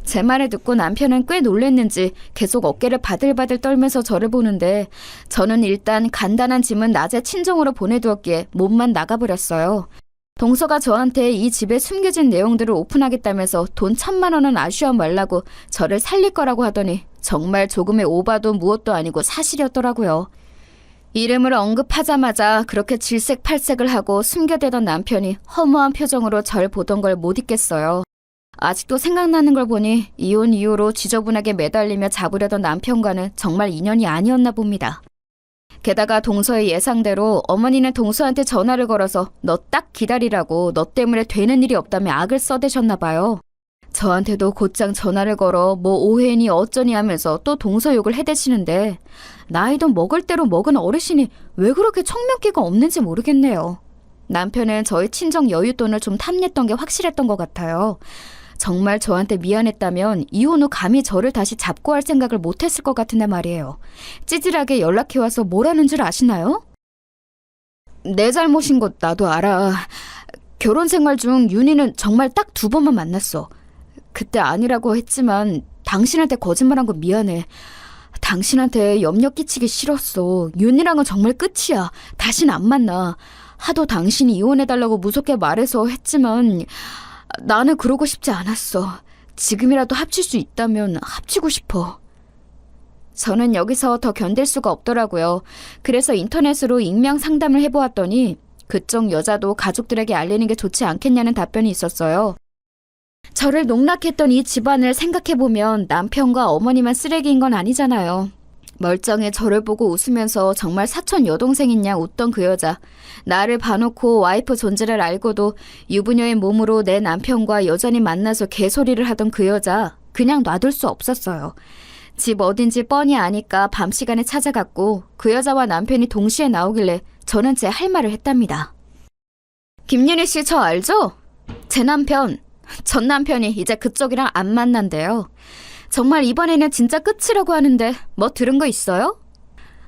제 말을 듣고 남편은 꽤 놀랬는지 계속 어깨를 바들바들 떨면서 저를 보는데 저는 일단 간단한 짐은 낮에 친정으로 보내두었기에 몸만 나가버렸어요. 동서가 저한테 이 집에 숨겨진 내용들을 오픈하겠다면서 돈 1,000만 원은 아쉬워 말라고 저를 살릴 거라고 하더니 정말 조금의 오바도 무엇도 아니고 사실이었더라고요. 이름을 언급하자마자 그렇게 질색팔색을 하고 숨겨대던 남편이 허무한 표정으로 절 보던 걸 못 잊겠어요. 아직도 생각나는 걸 보니 이혼 이후로 지저분하게 매달리며 잡으려던 남편과는 정말 인연이 아니었나 봅니다. 게다가 동서의 예상대로 어머니는 동서한테 전화를 걸어서 너 딱 기다리라고 너 때문에 되는 일이 없다며 악을 써대셨나 봐요. 저한테도 곧장 전화를 걸어 뭐 오해니 어쩌니 하면서 또 동서 욕을 해대시는데 나이도 먹을 대로 먹은 어르신이 왜 그렇게 청명기가 없는지 모르겠네요. 남편은 저의 친정 여윳돈을 좀 탐냈던 게 확실했던 것 같아요. 정말 저한테 미안했다면 이혼 후 감히 저를 다시 잡고 할 생각을 못했을 것 같은데 말이에요. 찌질하게 연락해와서 뭐라는 줄 아시나요? 내 잘못인 것 나도 알아. 결혼 생활 중 윤희는 정말 딱 2번만 만났어. 그때 아니라고 했지만 당신한테 거짓말한 거 미안해. 당신한테 염려 끼치기 싫었어. 윤희랑은 정말 끝이야. 다신 안 만나. 하도 당신이 이혼해달라고 무섭게 말해서 했지만 나는 그러고 싶지 않았어. 지금이라도 합칠 수 있다면 합치고 싶어. 저는 여기서 더 견딜 수가 없더라고요. 그래서 인터넷으로 익명 상담을 해보았더니 그쪽 여자도 가족들에게 알리는 게 좋지 않겠냐는 답변이 있었어요. 저를 농락했던 이 집안을 생각해보면 남편과 어머니만 쓰레기인 건 아니잖아요. 멀쩡해 저를 보고 웃으면서 정말 사촌 여동생인 양 웃던 그 여자. 나를 봐놓고 와이프 존재를 알고도 유부녀의 몸으로 내 남편과 여전히 만나서 개소리를 하던 그 여자. 그냥 놔둘 수 없었어요. 집 어딘지 뻔히 아니까 밤 시간에 찾아갔고 그 여자와 남편이 동시에 나오길래 저는 제 할 말을 했답니다. 김윤희 씨 저 알죠? 제 남편, 전 남편이 이제 그쪽이랑 안 만난대요. 정말 이번에는 진짜 끝이라고 하는데 뭐 들은 거 있어요?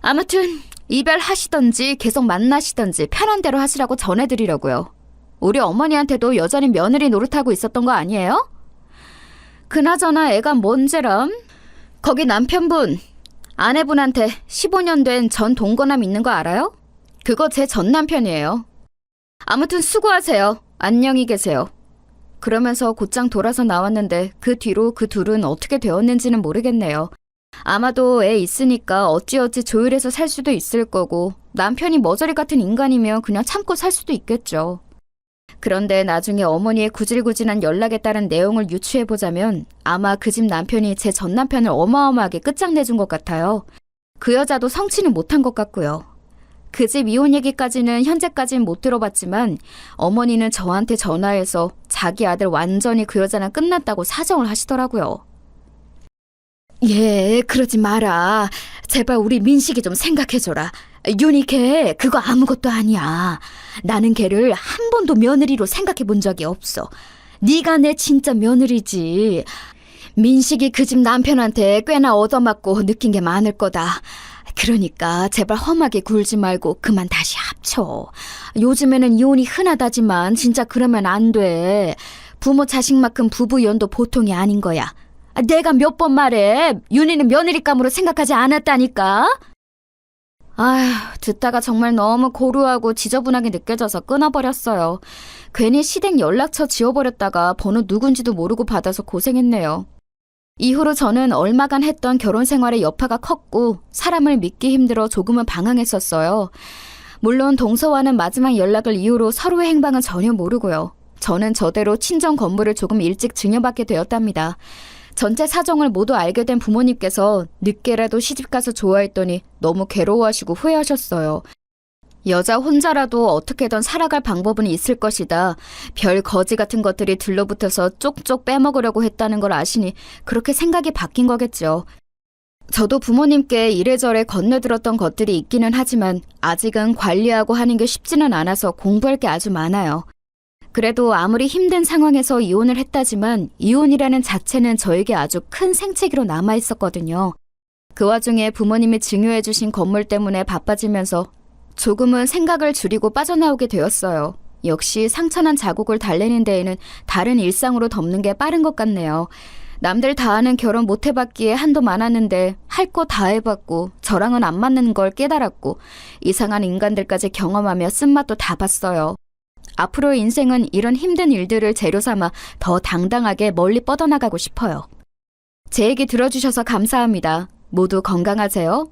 아무튼 이별하시던지 계속 만나시던지 편한 대로 하시라고 전해드리려고요. 우리 어머니한테도 여전히 며느리 노릇하고 있었던 거 아니에요? 그나저나 애가 뭔지람? 거기 남편분, 아내분한테 15년 된 전 동거남 있는 거 알아요? 그거 제 전 남편이에요. 아무튼 수고하세요. 안녕히 계세요. 그러면서 곧장 돌아서 나왔는데 그 뒤로 그 둘은 어떻게 되었는지는 모르겠네요. 아마도 애 있으니까 어찌어찌 조율해서 살 수도 있을 거고 남편이 머저리 같은 인간이면 그냥 참고 살 수도 있겠죠. 그런데 나중에 어머니의 구질구질한 연락에 따른 내용을 유추해보자면 아마 그 집 남편이 제 전 남편을 어마어마하게 끝장내준 것 같아요. 그 여자도 성취는 못한 것 같고요. 그 집 이혼 얘기까지는 현재까진 못 들어봤지만 어머니는 저한테 전화해서 자기 아들 완전히 그 여자랑 끝났다고 사정을 하시더라고요. 예, 그러지 마라. 제발 우리 민식이 좀 생각해줘라. 윤희 걔 그거 아무것도 아니야. 나는 걔를 한 번도 며느리로 생각해 본 적이 없어. 네가 내 진짜 며느리지. 민식이 그 집 남편한테 꽤나 얻어맞고 느낀 게 많을 거다. 그러니까 제발 험하게 굴지 말고 그만 다시 합쳐. 요즘에는 이혼이 흔하다지만 진짜 그러면 안 돼. 부모 자식만큼 부부연도 보통이 아닌 거야. 내가 몇 번 말해. 윤희는 며느리감으로 생각하지 않았다니까. 아휴, 듣다가 정말 너무 고루하고 지저분하게 느껴져서 끊어버렸어요. 괜히 시댁 연락처 지워버렸다가 번호 누군지도 모르고 받아서 고생했네요. 이후로 저는 얼마간 했던 결혼 생활의 여파가 컸고 사람을 믿기 힘들어 조금은 방황했었어요. 물론 동서와는 마지막 연락을 이후로 서로의 행방은 전혀 모르고요. 저는 저대로 친정 건물을 조금 일찍 증여받게 되었답니다. 전체 사정을 모두 알게 된 부모님께서 늦게라도 시집가서 좋아했더니 너무 괴로워하시고 후회하셨어요. 여자 혼자라도 어떻게든 살아갈 방법은 있을 것이다. 별 거지 같은 것들이 들러붙어서 쪽쪽 빼먹으려고 했다는 걸 아시니 그렇게 생각이 바뀐 거겠죠. 저도 부모님께 이래저래 건네들었던 것들이 있기는 하지만 아직은 관리하고 하는 게 쉽지는 않아서 공부할 게 아주 많아요. 그래도 아무리 힘든 상황에서 이혼을 했다지만 이혼이라는 자체는 저에게 아주 큰 생채기로 남아있었거든요. 그 와중에 부모님이 증여해 주신 건물 때문에 바빠지면서 조금은 생각을 줄이고 빠져나오게 되었어요. 역시 상처난 자국을 달래는 데에는 다른 일상으로 덮는 게 빠른 것 같네요. 남들 다 하는 결혼 못 해봤기에 한도 많았는데 할 거 다 해봤고 저랑은 안 맞는 걸 깨달았고 이상한 인간들까지 경험하며 쓴맛도 다 봤어요. 앞으로의 인생은 이런 힘든 일들을 재료 삼아 더 당당하게 멀리 뻗어나가고 싶어요. 제 얘기 들어주셔서 감사합니다. 모두 건강하세요.